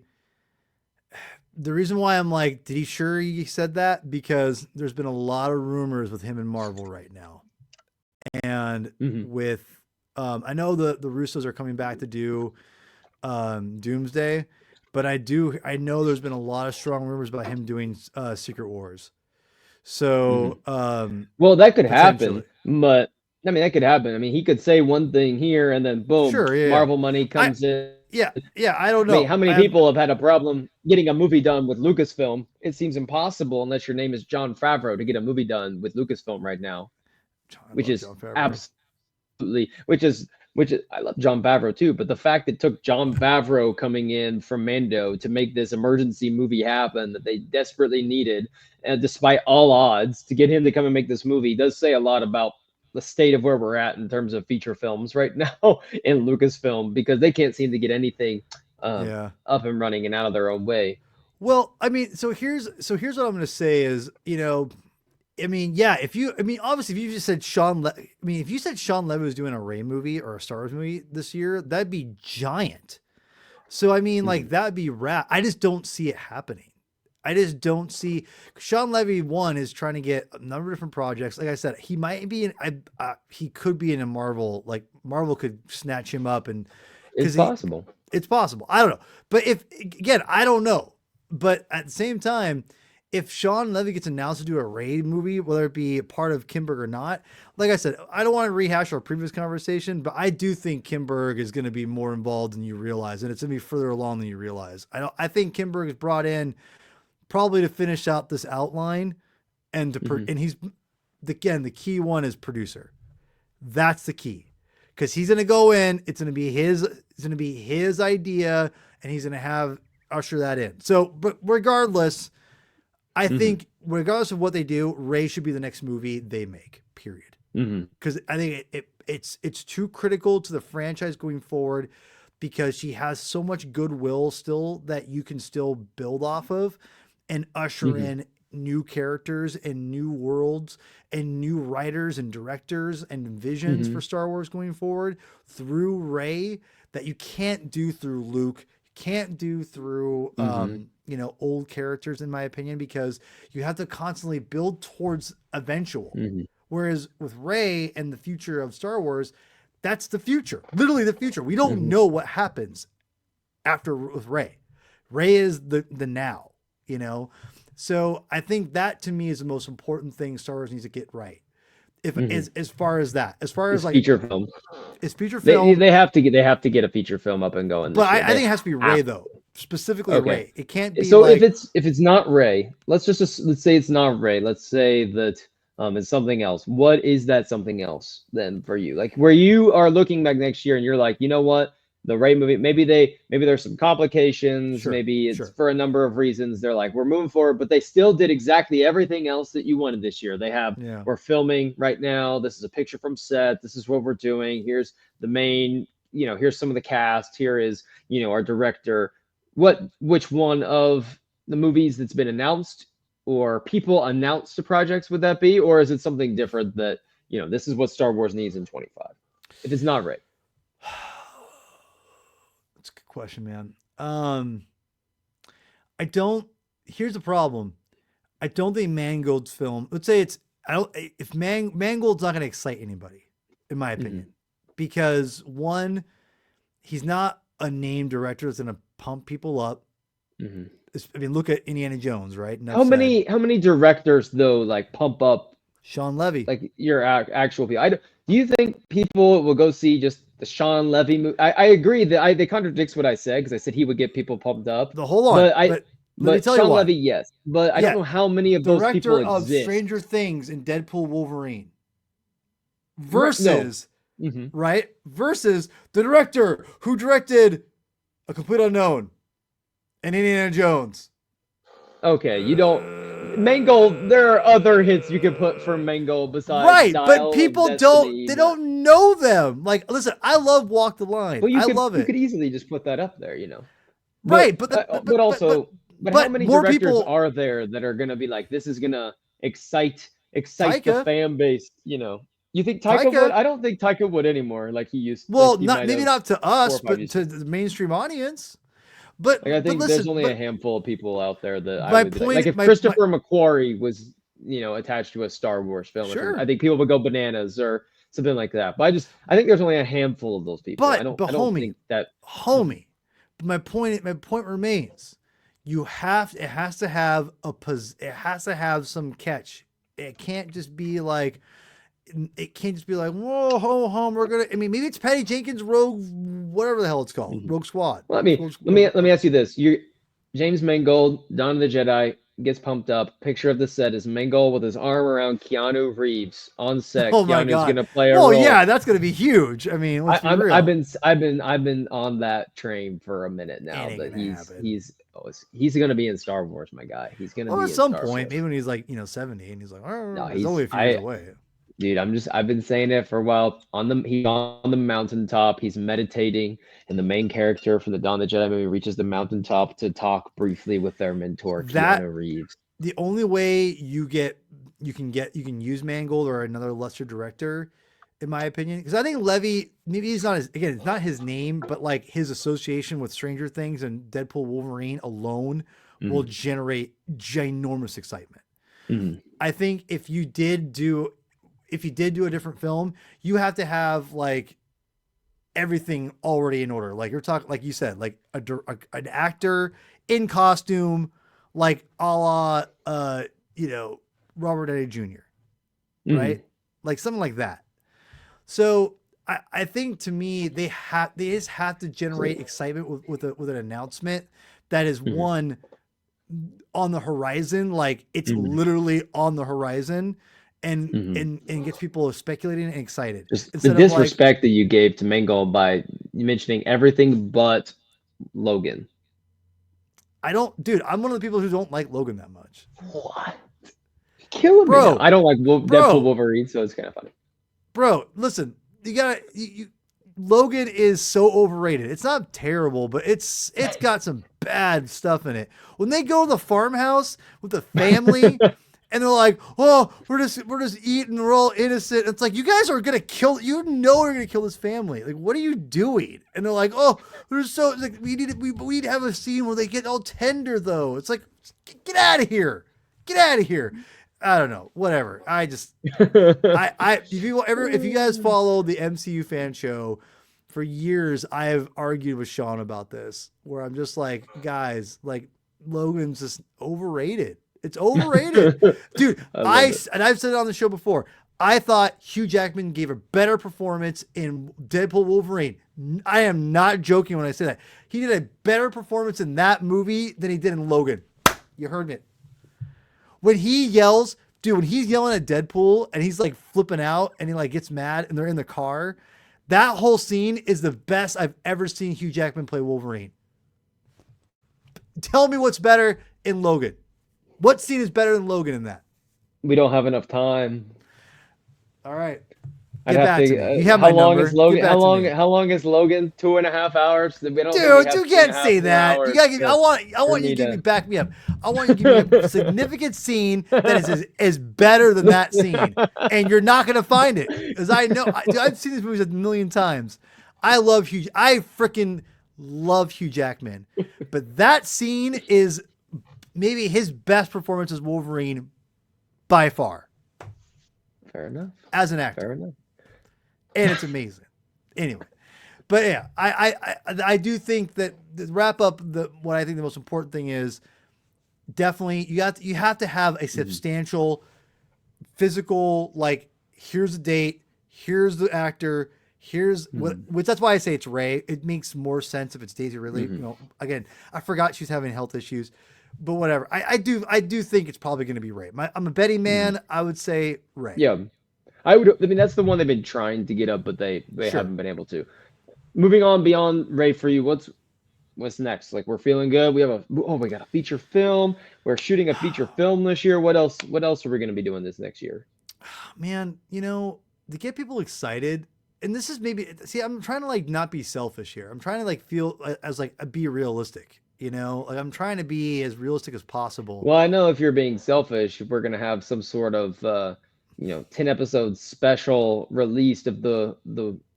The reason why I'm like, did he sure he said that? Because there's been a lot of rumors with him and Marvel right now. And Hmm. with I know the Russos are coming back to do Doomsday, but I know there's been a lot of strong rumors about him doing Secret Wars. Hmm. So Well, that could happen, potentially. but I mean, that could happen. I mean, he could say one thing here and then boom, Sure, yeah, yeah. Marvel money I comes in. yeah, yeah, I don't I mean, know. how many I have people have had a problem getting a movie done with Lucasfilm? It seems impossible unless your name is John Favreau to get a movie done with Lucasfilm right now, I which love is John Favreau. absolutely which is I love John Favreau too, but the fact it took John Favreau coming in from Mando to make this emergency movie happen that they desperately needed, and despite all odds, to get him to come and make this movie does say a lot about the state of where we're at in terms of feature films right now in Lucasfilm because they can't seem to get anything Yeah. up and running and out of their own way. Well, I mean, so here's what I'm going to say is, I mean, yeah, I mean, obviously, if you just said I mean, if you said Sean Levy was doing a Ray movie or a Star Wars movie this year, that'd be giant. So, I mean, like, Mhm. that'd be rad. I just don't see it happening. I just don't see Sean Levy. One is trying to get a number of different projects. Like I said, he might be in. He could be in a Marvel. Like Marvel could snatch him up, and It's because he, possible. it's possible. I don't know, but if again, I don't know. But at the same time, if Sean Levy gets announced to do a Raid movie, whether it be part of Kimberg or not, like I said, I don't want to rehash our previous conversation, but I do think Kimberg is going to be more involved than you realize, and it's going to be further along than you realize. I think Kimberg is brought in probably to finish out this outline and Hmm. and he's again the key one is producer. That's the key because he's going to go in. It's going to be his idea, and he's going to have usher that in. So, but regardless, I Hmm. think regardless of what they do, Ray should be the next movie they make. Period. Hmm. Because I think it's too critical to the franchise going forward because she has so much goodwill still that you can still build off of and usher Hmm. in new characters and new worlds and new writers and directors and visions for Hmm. Star Wars going forward through Ray that you can't do through Luke, can't do through Hmm. old characters in my opinion because you have to constantly build towards eventual. Hmm. Whereas with Rey and the future of Star Wars, that's the future, literally the future. We don't Hmm. know what happens after with Rey. Rey is the now, you know. So I think that to me is the most important thing Star Wars needs to get right. If Hmm. as far as that, as far as This like feature film. is feature They film, they have to get a feature film up and going but this year. I They think it has to be have Rey though, specifically Okay. Rey. It can't be So if like it's not Ray, let's say it's not Ray. Let's say that it's something else. What is that something else then for you? Like where you are looking back next year and you're like, you know what? The Ray movie, maybe there's some complications, sure, maybe it's sure, for a number of reasons. They're like, we're moving forward, but they still did exactly everything else that you wanted this year. They have yeah. we're filming right now. This is a picture from set. This is what we're doing. Here's the main, here's some of the cast. Here is, our director which one of the movies that's been announced or people announced the projects would that be, or is it something different that this is what Star Wars needs in 25? If it's not right. That's a good question, man. I don't. Here's the problem. I don't think Mangold's film. Let's say it's. I don't. If Mangold's not going to excite anybody, in my Hmm. opinion, because one, he's not a named director that's going to pump people up. Hmm. I mean, look at Indiana Jones, right? How Enough said. many how many directors though like pump up Sean Levy. like your actual people? Do you think people will go see just the Sean Levy movie? I agree that they contradicts what I said because I said he would get people pumped up, The hold on, but I but let me but tell you Sean why. Levy, yes, but I don't Yeah, know how many of those people director of exist. Stranger Things and Deadpool Wolverine Right? No. versus Hmm. right versus the director who directed A Complete Unknown and Indiana Jones. Okay, you don't. Mangold, there are other hits you could put for Mangold besides Right, but Dial of people don't Destiny, they but don't know them. Like listen, I love Walk the Line. well, you I could love you could it. easily just put that up there. Right, But but the but also, but how but many more directors people are there that are gonna be like, this is gonna excite the Taika, fan base? You think Taika would? Taika, I don't think Taika would anymore. Like well, he not might maybe have not to 4 or us, 5 but years to ago. the mainstream audience. But Like I think there's listen, only a but handful of people out there that I my would be like point if my Christopher McQuarrie was, attached to a Star Wars film or something, I sure. think people would go bananas or something like that. But I think there's only a handful of those people. I don't But I don't think that. Mhm. homie, my point remains. You have it has to have it has to have some catch. It can't just be like whoa ho hum we're gonna. I mean maybe it's Patty Jenkins Rogue whatever the hell it's called Mhm. Rogue Squad. Let me let me ask you this: James Mangold, Dawn of the Jedi gets pumped up. Picture of the set is Mangold with his arm around Keanu Reeves on set. Oh my Keanu's god. gonna play a Well role. yeah, that's gonna be huge. I mean let's I, be I'm I've real. been I've been I've been on that train for a minute It now ain't that gonna happen. he's gonna be in Star Wars, my guy. He's gonna Well at be in some Star point Wars. maybe when he's like 70 and he's like No, oh, it's he's only a few years I away. dude. I've been saying it for a while. He's on the mountaintop. He's meditating, and the main character from the Dawn of the Jedi movie reaches the mountaintop to talk briefly with their mentor, That Keanu Reeves. the only way you can use Mangold or another lesser director, in my opinion, because I think Levy maybe he's not his again it's not his name, but like his association with Stranger Things and Deadpool Wolverine alone will Hmm. generate ginormous excitement. Hmm. I think if you did do a different film, you have to have like everything already in order. Like you're talking, like you said, like an actor in costume, like a la, you know, Robert Downey Jr. Hmm. Right, like something like that. So I think to me they just have to generate excitement with an announcement that is Hmm. one on the horizon, like it's Hmm. literally on the horizon, Hmm. and gets people speculating and excited Just the instead of like disrespect that you gave to Mangold by mentioning everything but Logan. I don't, dude. I'm one of the people who don't like Logan that much, What? Killing me now. bro, I don't like Deadpool bro, Wolverine, so it's kind of funny. bro. Listen, you gotta. Logan is so overrated. It's not terrible, but it's got some bad stuff in it. When they go to the farmhouse with the family, and they're like, "Oh, we're just eating. We're all innocent." It's like you guys are gonna kill. You know, you're gonna kill his family. Like, what are you doing? And they're like, "Oh, we're so like we need to have a scene where they get all tender though." It's like, get out of here, get out of here. I don't know, whatever. I if you guys follow the MCU fan show for years, I have argued with Sean about this, where I'm just like, guys, like Logan's just overrated. It's overrated, dude. I love it. And I've said it on the show before. I thought Hugh Jackman gave a better performance in Deadpool Wolverine. I am not joking when I say that. He did a better performance in that movie than he did in Logan. You heard me. When he yells, dude, when he's yelling at Deadpool and he's like flipping out and he like gets mad and they're in the car, that whole scene is the best I've ever seen Hugh Jackman play Wolverine. Tell me what's better in Logan. What scene is better than Logan in that? We don't have enough time. All right. I'd Get have back to. to me. You have my How long number. is Logan? Get back to me. How long is Logan? 2.5 hours. We don't think we Dude, have you two and can't a half say more that. You hours gotta give. I for want you me to give me to. back me up. I want you to give me a significant scene that is better than that scene, and you're not gonna find it because I know. Dude, I've seen these movies a million times. I freaking love Hugh Jackman, but that scene is maybe his best performance as Wolverine by far Fair enough. as an actor, Fair enough. and it's amazing. Anyway, but yeah, I do think that to wrap up what I think the most important thing is definitely you have to have a substantial physical, like, here's the date, here's the actor, here's what, which that's why I say it's Ray. It makes more sense if it's Daisy Ridley. You know, again, I forgot she's having health issues, but whatever. I do think it's probably going to be Ray. I'm a betting man. I would say Ray. Yeah, I would. I mean, that's the one they've been trying to get up, but they Sure. haven't been able to. Moving on beyond Ray for you, what's next? Like, we're feeling good. We got a feature film. We're shooting a feature film this year. What else? What else are we going to be doing this next year? Man, you know, to get people excited, and this is maybe, see, I'm trying to like not be selfish here. I'm trying to like feel as like be realistic. You know, like I'm trying to be as realistic as possible. Well, I know if you're being selfish, we're going to have some sort of 10 episode special released of the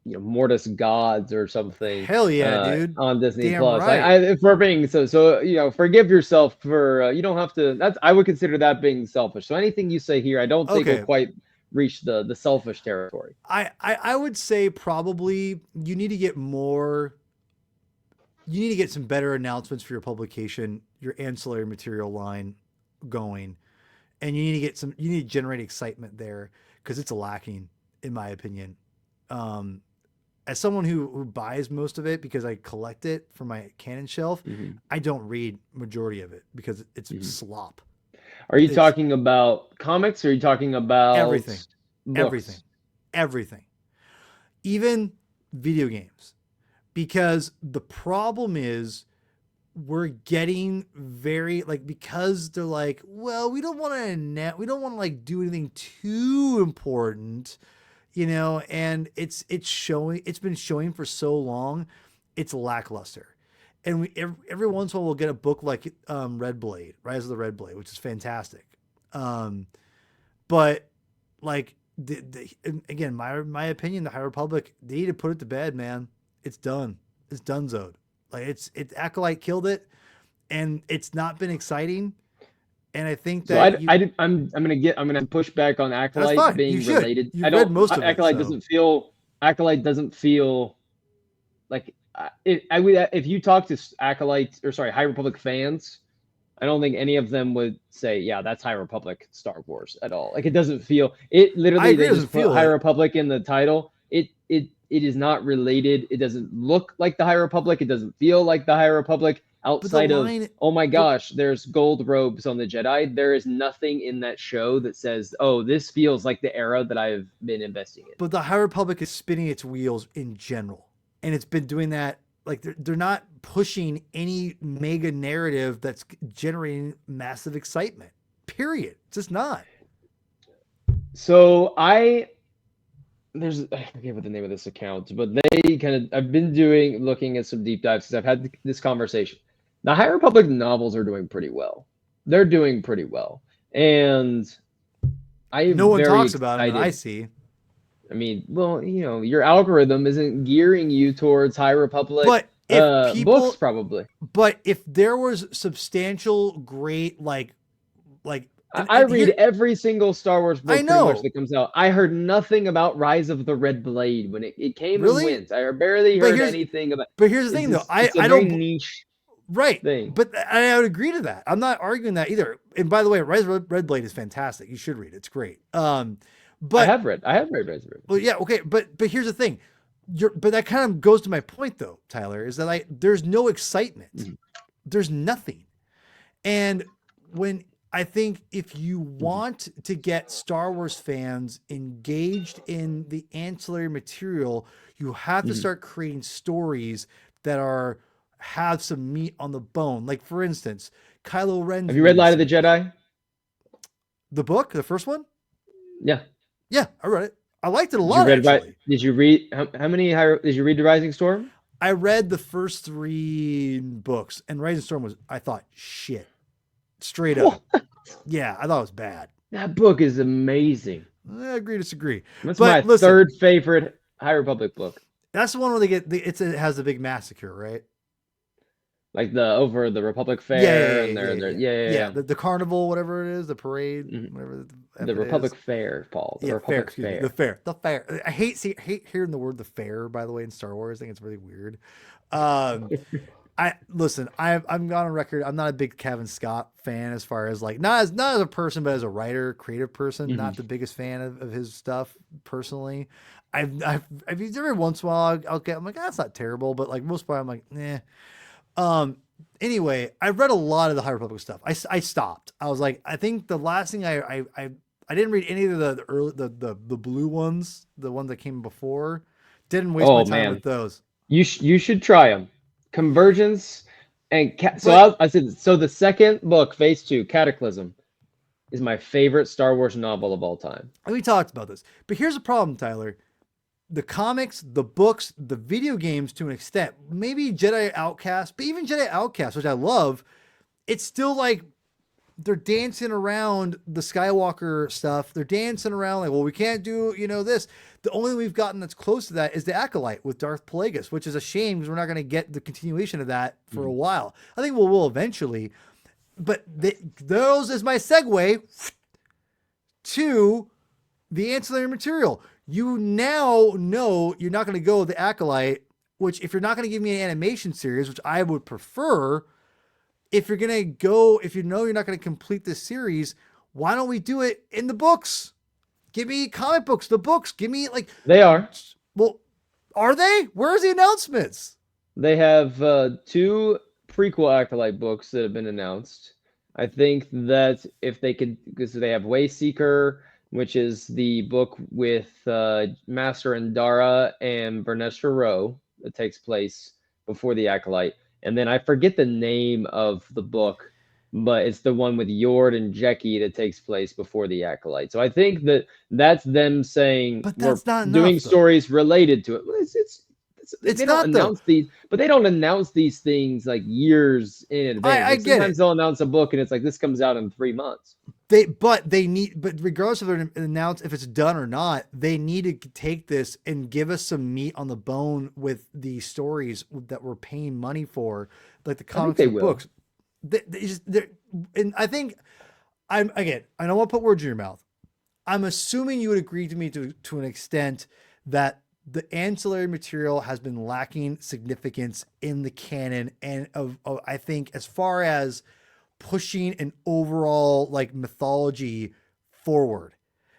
Mortis Gods or something Hell yeah, dude. on Disney Damn Plus. right. If we're being forgive yourself for you don't have to. That's I would consider that being selfish. So anything you say here, I don't think will Okay. quite reach the selfish territory. I would say probably you need to get more. You need to get some better announcements for your publication, your ancillary material line going, and you need to get some. You need to generate excitement there because it's lacking, in my opinion. As someone who buys most of it because I collect it for my canon shelf, I don't read majority of it because it's slop. Are you It's talking about comics or are you talking about everything, books? everything, even video games. Because the problem is we're getting very like, because they're like, well, we don't want to like do anything too important, you know, and it's been showing for so long, it's lackluster. And every once in a while we'll get a book like Red Blade, Rise of the Red Blade, which is fantastic. But like again, my opinion, the High Republic, they need to put it to bed, man. It's done. It's donezoed. Like it's Acolyte killed it, and it's not been exciting. And I think that I'm gonna push back on that's Acolyte fine. being You should. related. You've I read don't most of it. Acolyte So. doesn't feel like I would if you talk to Acolyte or sorry High Republic fans, I don't think any of them would say, yeah, that's High Republic Star Wars at all. Like it doesn't feel it I literally agree. they It doesn't just put feel High it. Republic in the title. It is not related. It doesn't look like the High Republic. It doesn't feel like the High Republic But the outside of line, oh my gosh, there's gold robes on the Jedi. There is nothing in that show that says, oh, this feels like the era that I've been investing in. but the High Republic is spinning its wheels in general, and it's been doing that. Like they're not pushing any mega narrative that's generating massive excitement. Period. It's just not. So I forget what the name of this account, but I've been looking at some deep dives because I've had this conversation. The High Republic novels are doing pretty well. They're doing pretty well, and I'm No one very talks about it. I excited. see. I mean, well, your algorithm isn't gearing you towards High Republic But if books, people, probably. but if there was substantial, great, like I read every single Star Wars I book pretty much know, that comes out. I heard nothing about Rise of the Red Blade when it came and really, went. I barely but heard here's anything about. the thing though. It's a I very don't niche right, thing. but I would agree to that. I'm not arguing that either. And by the way, Rise of Red Blade is fantastic. You should read it. It's great. But I have read Rise of the Red well, yeah, okay, but here's the thing. But that kind of goes to my point though, Tyler, is that there's no excitement. Blade. There's nothing. And when I think if you Mhm, want to get Star Wars fans engaged in the ancillary material, you have to mhm. start creating stories that are have some meat on the bone. Like for instance, Kylo Ren's Have you read Light of the miniseries. Jedi? The book, the first one? Yeah. Yeah, I read it. I liked it a Did you lot read right? actually. Did you read how many did you read the Rising Storm? I read the first 3 books, and Rising Storm was I thought shit. Straight up. What? Yeah, I thought it was bad. That book is amazing. Agree, disagree. That's my But listen, third favorite High Republic book. that's the one where they get it has the big massacre, right? Like the over the Republic Yeah, yeah, Fair yeah, and yeah, they're yeah. yeah yeah Yeah, yeah. the carnival, whatever it is, the parade, Mhm. whatever the F The it is. Republic Fair, Paul. The Yeah, fair. Republic Excuse me. The Fair. fair. The fair. I hate hearing the word the fair. By the way, in Star Wars, I think it's really weird. I listen. I'm on record. I'm not a big Kevin Scott fan as far as like not as a person, but as a writer, creative person. Mhm. Not the biggest fan of his stuff personally. I've used every once in a while. I'll get. I'm like, that's not terrible, but like most part, I'm like, eh. Um. Anyway, I've read a lot of the High Republic stuff. I stopped. I was like, I think the last thing I didn't read any of the early the blue ones, the ones that came before. Didn't waste my Oh time with man, those. you should try them. Convergence and But I said so. The second book, Phase Two, Cataclysm, is my favorite Star Wars novel of all time. we talked about this. But here's the problem, Tyler. The comics, the books, the video games to an extent, maybe Jedi Outcast, but even Jedi Outcast, which I love, it's still like they're dancing around the Skywalker stuff. They're dancing around like, well, we can't do, this. The only thing we've gotten that's close to that is the Acolyte with Darth Plagueis, which is a shame because we're not going to get the continuation of that for a Mhm. while. I think we'll eventually. But those is my segue to the ancillary material. You now know you're not going to go the Acolyte, which if you're not going to give me an animation series, which I would prefer, if you're going to go, if you know you're not going to complete this series, why don't we do it in the books? Give me comic books, the books. Give me like, They are. well, are they? Where's the announcements? They have two prequel Acolyte books that have been announced. I think that if they could, because they have Wayseeker, which is the book with Master Andara and Vernestra Rowe that takes place before the Acolyte. And then I forget the name of the book, but it's the one with Yord and Jecki that takes place before the Acolyte. So I think that that's them saying But we're that's not doing enough, though. stories related to it. Well, It's they don't not though. announce these, but they don't announce these things like years in advance. I Like get sometimes it. they'll announce a book and it's like this comes out in 3 months. But regardless of their announce if it's done or not, they need to take this and give us some meat on the bone with the stories that we're paying money for, like the I think comics they and the will. books. And I think I don't want to put words in your mouth. I'm assuming you would agree to me to an extent that the ancillary material has been lacking significance in the canon and of I think as far as pushing an overall like mythology forward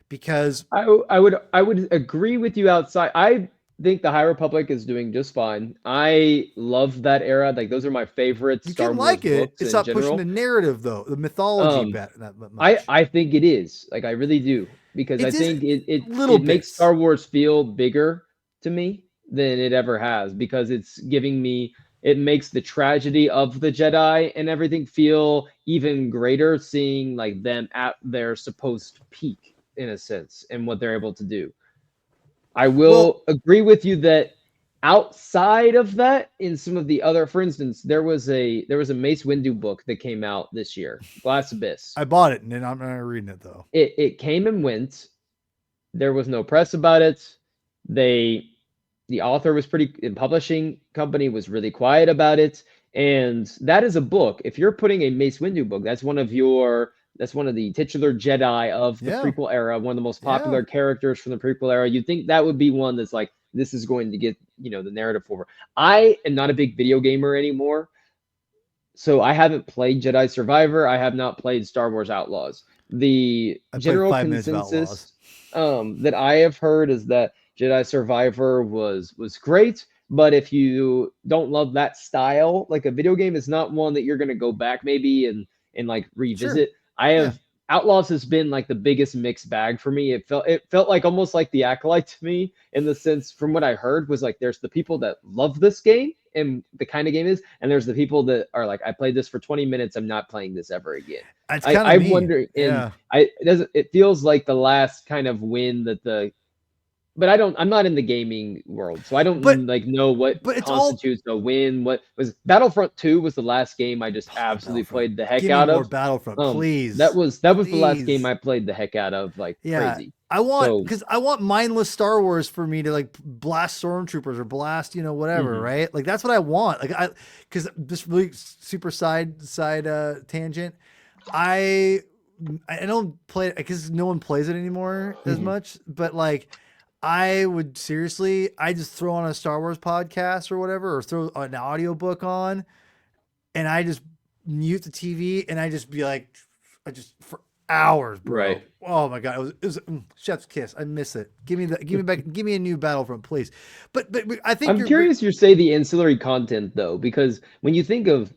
because I would agree with you outside. I think the High Republic is doing just fine. I love that era. Like those are my favorite you Star can Wars like it. books It's in not pushing the general. narrative though, the mythology Um, bet that much. I think it is. Like I really do because I It is think little it makes bits. Star Wars feel bigger to me than it ever has because it's giving me it makes the tragedy of the Jedi and everything feel even greater seeing like them at their supposed peak in a sense and what they're able to do. I Well, will agree with you that outside of that in some of the other for instance there was a Mace Windu book that came out this year, Glass Abyss. I bought it and then I'm not reading it though. It came and went. There was no press about it. They the author was pretty the publishing company was really quiet about it. And that is a book. If you're putting a Mace Windu book, that's one of your that's one of the titular Jedi of the Yeah. prequel era, one of the most Yeah. popular characters from the prequel era. You'd think that would be one that's like this is going to get the narrative forward. I am not a big video gamer anymore, so I haven't played Jedi Survivor. I have not played Star Wars Outlaws. The I played general 5 minutes of Outlaws. consensus that I have heard is that Jedi Survivor was great, but if you don't love that style, like a video game is not one that you're gonna go back maybe and like Sure. revisit. I Yeah. have Outlaws has been like the biggest mixed bag for me. It felt like almost like the Acolyte to me in the sense from what I heard was like there's the people that love this game and the kind of game is, and there's the people that are like I played this for 20 minutes, I'm not playing this ever again. It's I kind of I me. wonder and Yeah. it feels like the last kind of win that the but I'm not in the gaming world, so I But don't like know what but it's all constitutes a win. What was Battlefront 2 was the last game I just oh, absolutely Battlefront. played the heck Give me out more of. Battlefront, That please. was the last game Please. I played the heck out of like Yeah. crazy. I want So, because I want mindless Star Wars for me to like blast stormtroopers or blast, whatever, mhm, right? Like that's what I want. Like I because this really super side tangent. I I don't play it because no one plays it anymore as mhm, much, but like I would seriously, I just throw on a Star Wars podcast or whatever, or throw an audiobook on, and I just mute the TV and I just be like, I just for hours, right. bro. Oh my god, it was chef's kiss. I miss it. Give me back, give me a new Battlefront, please. But I think I'm you're, curious you say the ancillary content though, because when you think of,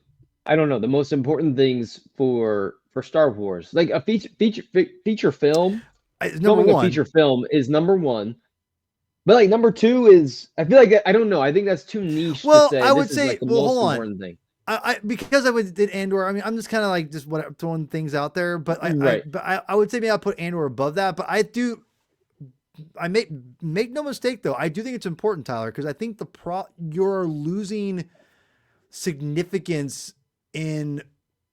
I don't know, the most important things for Star Wars, like a feature film, number filming a one. feature film is number one. But like number two is, I feel like I don't know. I think that's too niche to Well, say I this would is say, like the well, most hold on. important thing. I because did Andor. I mean, I'm just kind of like just what throwing things out there, but Right. I would say maybe I'll put Andor above that. But I do I make no mistake though. I do think it's important, Tyler, because I think you're losing significance in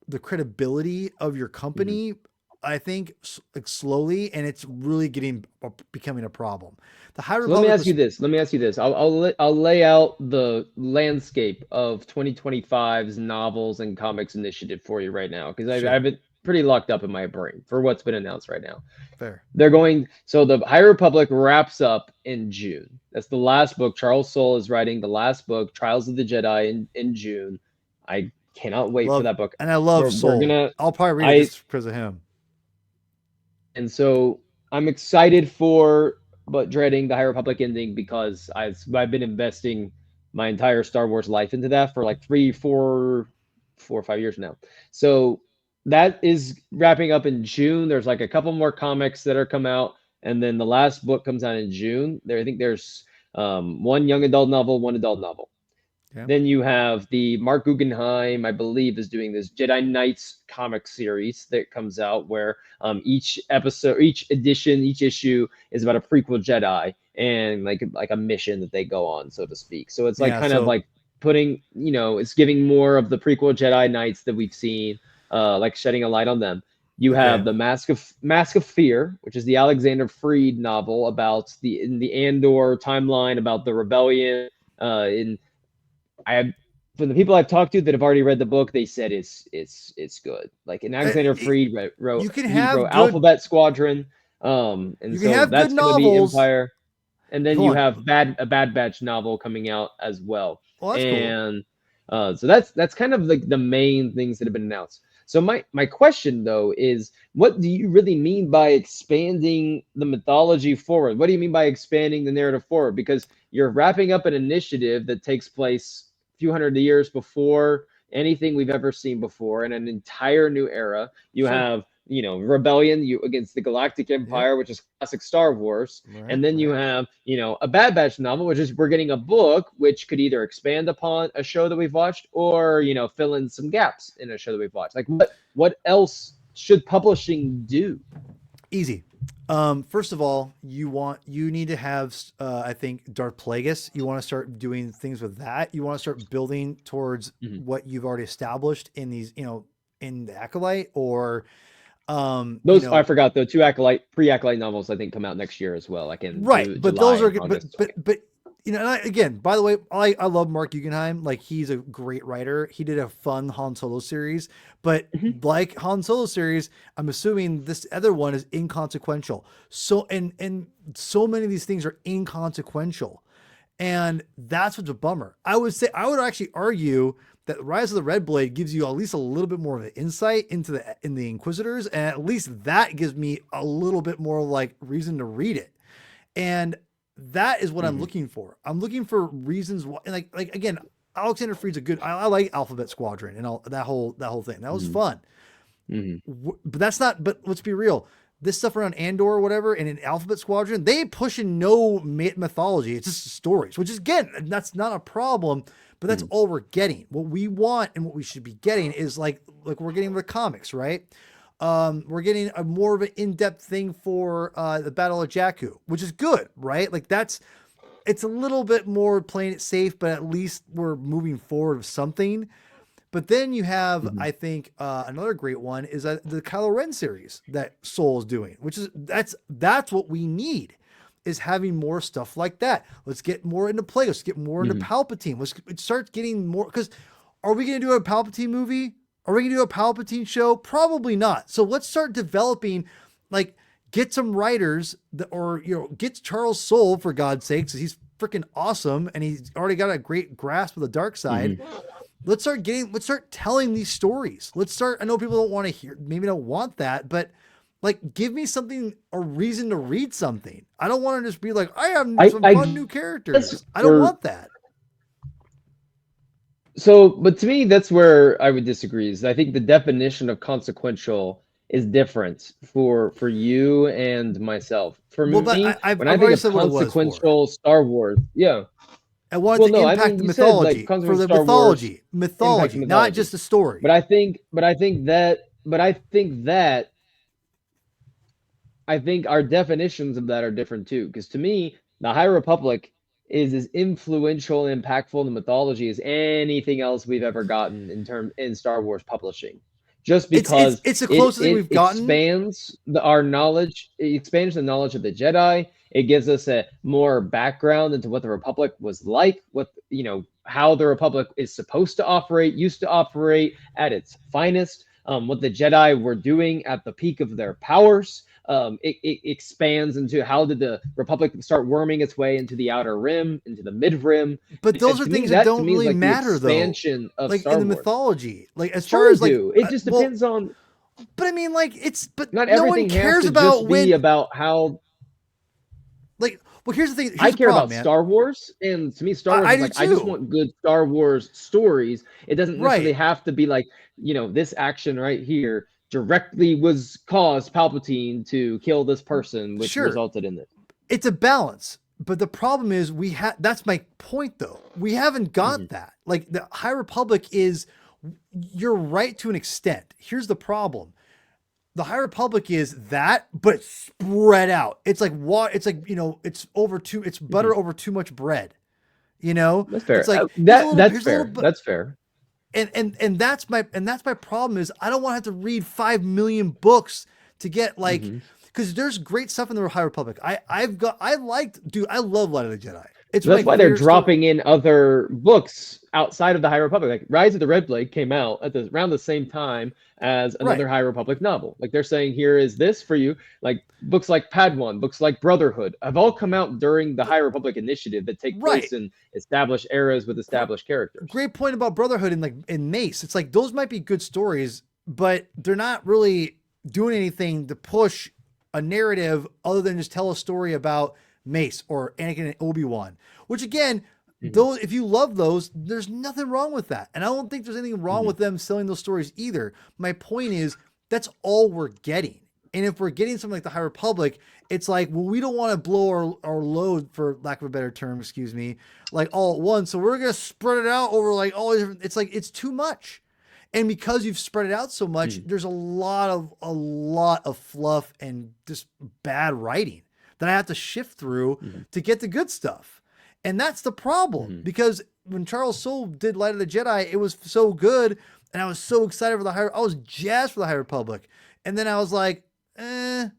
the credibility of your Mhm. company. I think like slowly, and it's really becoming a problem. The High So let me Republic ask you was this. Let me ask you this. I'll lay out the landscape of 2025's novels and comics initiative for you right now because I sure have it pretty locked up in my brain for what's been announced right now. fair. They're going, so the High Republic wraps up in June. That's the last book. Charles Soule is writing the last book, Trials of the Jedi, in June. I cannot wait for Love that book. and I love We're Soul. gonna, I'll probably read it I just because of him. and so I'm excited for, but dreading the High Republic ending because I've been investing my entire Star Wars life into that for like 4 or 5 years now. So that is wrapping up in June. There's like a couple more comics that are come out, and then the last book comes out in June. I think there's one young adult novel, one adult novel. Yeah. Then you have the Mark Guggenheim, I believe, is doing this Jedi Knights comic series that comes out where each episode, each edition, each issue is about a prequel Jedi and like a mission that they go on, so to speak. So it's like Yeah. kind of So like putting, it's giving more of the prequel Jedi Knights that we've seen, like shedding a light on them. You okay. have the Mask of Fear, which is the Alexander Freed novel about in the Andor timeline about the rebellion in I have from the people I've talked to that have already read the book, they said it's good. Like and Uh, Alexander it- Freed wrote you can he have wrote good Alphabet Squadron, and you can so have good that's going to be novels. Empire, and then Hold you on. have a Bad Batch novel coming out as well, Well, that's cool. and so that's kind of like the main things that have been announced. So my question though is, what do you really mean by expanding the mythology forward? What do you mean by expanding the narrative forward? Because you're wrapping up an initiative that takes place a few hundred years before anything we've ever seen before in an entire new era. You Sure. have rebellion you against the Galactic Yep. Empire, which is classic Star Wars, Right. and then you Right. have a Bad Batch novel, which is we're getting a book which could either expand upon a show that we've watched or fill in some gaps in a show that we've watched. Like what else should publishing do? Easy. First of all, you need to have I think Darth Plagueis. You want to start doing things with that. You want to start building towards Mhm. what you've already established in these, in the Acolyte or Those I forgot the two acolyte pre-acolyte novels I think come out next year as well, like in right. But July those are and good. August. But again, by the way, I love Mark Guggenheim. Like, he's a great writer. He did a fun Han Solo series, but Mhm, like Han Solo series, I'm assuming this other one is inconsequential. So and so many of these things are inconsequential, and that's what's a bummer. I would actually argue that Rise of the Red Blade gives you at least a little bit more of an insight into the Inquisitors, and at least that gives me a little bit more like reason to read it. And that is what I'm mhm, looking for. I'm looking for reasons why, like again, Alexander Freed's a good. I like Alphabet Squadron and all that whole thing. That was mhm, fun. mhm, But that's not. But let's be real. This stuff around Andor or whatever, and in Alphabet Squadron, they pushing no mythology. It's just stories, which is, again, that's not a problem. But that's mhm, all we're getting. What we want and what we should be getting is like we're getting with the comics, right? We're getting a more of an in-depth thing for the Battle of Jakku, which is good, right? Like, it's a little bit more playing it safe, but at least we're moving forward with something. But then you have, mhm, I think, another great one is the Kylo Ren series that Soul is doing, which is that's what we need, is having more stuff like that. Let's get more into play. Let's get more into mhm. Palpatine. Let's start getting more, because are we going to do a Palpatine movie? Are we going to do a Palpatine show? Probably not. So let's start developing, like, get some writers that, or get Charles Soule, for God's sakes, because he's freaking awesome and he's already got a great grasp of the dark side. Mhm. Let's start telling these stories. I know people don't want to hear, maybe don't want that, but like, give me something, a reason to read something. I don't want to just be like, I have some I fun new guess characters. I don't for want that. so, but to me, that's where I would disagree. Is I think the definition of consequential is different for you and myself. For Well, but me, when I I've think already of said what it was for. consequential Star Wars, yeah. I want Well, it to no, I impact mean the you said like mythology, for consequential the Star Wars impact the mythology, not mythology, just the story. but I think that I think our definitions of that are different too. Because to me, the High Republic is as influential and impactful in the mythology as anything else we've ever gotten in Star Wars publishing. Just because It's the it closest thing it we've gotten. expands our knowledge, it expands the knowledge of the Jedi. It gives us a more background into what the Republic was like, what how the Republic is supposed to operate, used to operate at its finest, what the Jedi were doing at the peak of their powers. It expands into how did the Republic start worming its way into the outer rim, into the mid rim. But those are To me, things that that to don't me is really like the matter, though. expansion of Like, in Star the Wars. mythology, like, as Sure, far they as like, do. It just well, depends on. but I mean, like, but Not no one everything has cares to about just be when, about how. like, well, here's the thing. I Here's the care problem, about man. Star Wars, and to me, Star Wars I is do like I just too. want good Star Wars stories. It doesn't necessarily Right. have to be like this action right here directly was caused Palpatine to kill this person, which Sure. resulted in this. It's a balance. But the problem is, that's my point, though. We haven't got Mhm, that. Like, the High Republic is, you're right to an extent. Here's the problem. The High Republic is that, but spread out. It's like what? It's like, it's mhm. butter over too much bread. You know, That's it's fair. like, That's here's a little, fair. That's fair. and that's my problem, is I don't want to have to read 5 million books to get, like, Mhm. because there's great stuff in the High Republic. I liked, dude, I love Light of the Jedi. It's So my that's why they're favorite story. dropping in other books outside of the High Republic. Like Rise of the Red Blade came out at around the same time as Right, another High Republic novel. Like they're saying, here is this for you. Like books like Padawan, books like Brotherhood have all come out during the High Republic initiative that take right. place in established eras with established characters. Great point about Brotherhood and, like, in Mace. It's like, those might be good stories, but they're not really doing anything to push a narrative other than just tell a story about Mace or Anakin and Obi-Wan. Which, again, Mhm, though, if you love those, there's nothing wrong with that. And I don't think there's anything wrong mhm, with them selling those stories either. My point is, that's all we're getting. And if we're getting something like the High Republic, it's like, well, we don't want to blow our load, for lack of a better term, excuse me, like, all at once. So we're gonna spread it out over, like, all these different. It's like, it's too much. And because you've spread it out so much, mhm, there's a lot of fluff and just bad writing that I have to shift through mhm, to get the good stuff. And that's the problem, mhm. because when Charles Soule did Light of the Jedi, it was so good, and I was so excited for I was jazzed for the High Republic. And then I was like, eh,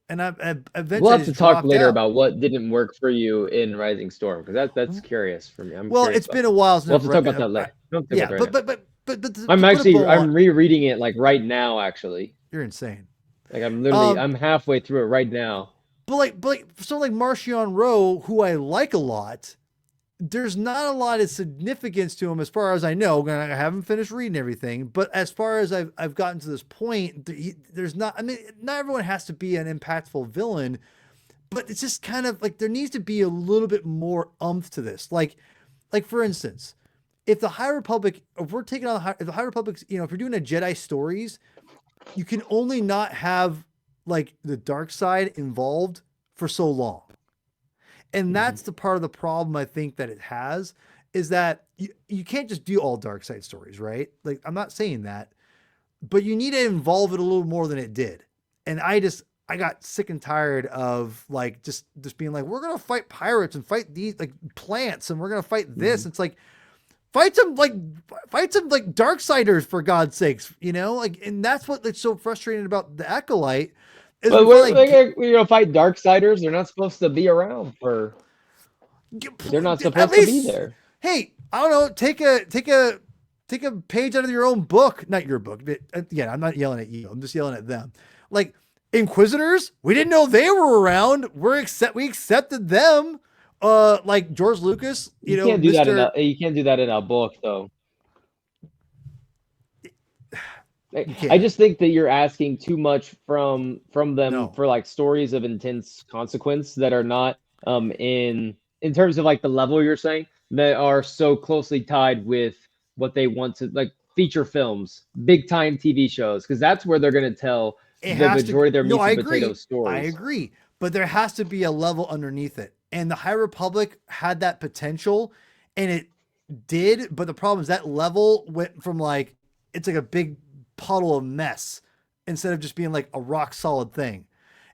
And I We'll eventually have just to talk dropped later out. about what didn't work for you in Rising Storm because that's curious for me. I'm Well, curious it's about been a that. while since We'll have to talk about that I, later. Don't talk about yeah, that right now. but to put a bow on, I'm rereading it like right now actually. you're insane. Like I'm literally Um, I'm halfway through it right now. but like someone like Marcion Rowe, who I like a lot, there's not a lot of significance to him as far as I know. I haven't finished reading everything, but as far as I've gotten to this point, there's not. I mean, not everyone has to be an impactful villain, but it's just kind of like there needs to be a little bit more umph to this. Like for instance, if the High Republic, if we're taking on if the High Republic, if you're doing a Jedi stories, you can only not have like the dark side involved for so long. And Hmm. that's the part of the problem I think that it has is that you can't just do all dark side stories, right? Like I'm not saying that, but you need to involve it a little more than it did. And I got sick and tired of like just being like, we're gonna fight pirates and fight these like plants and we're gonna fight this. Hmm. It's like fight some like darksiders for God's sakes, like, and that's what it's so frustrating about the Acolyte is we But finally we're gonna fight Darksiders. They're not supposed to be around for. They're not at supposed to be least, there. hey, I don't know, take a page out of your own book, not your book. But again, I'm not yelling at you. I'm just yelling at them. Like Inquisitors, we didn't know they were around. We accepted them. Like George Lucas, You can't do that in Mister. you can't do that in a book though. You I can just think that you're asking too much from them no. for like stories of intense consequence that are not in terms of like the level you're saying that are so closely tied with what they want to like feature films, big time TV shows, because that's where they're gonna tell It the has to. majority of their No, meat I and potato agree. I stories. agree. But there has to be a level underneath it. And the High Republic had that potential, and it did. But the problem is that level went from like it's like a big puddle of mess instead of just being like a rock solid thing.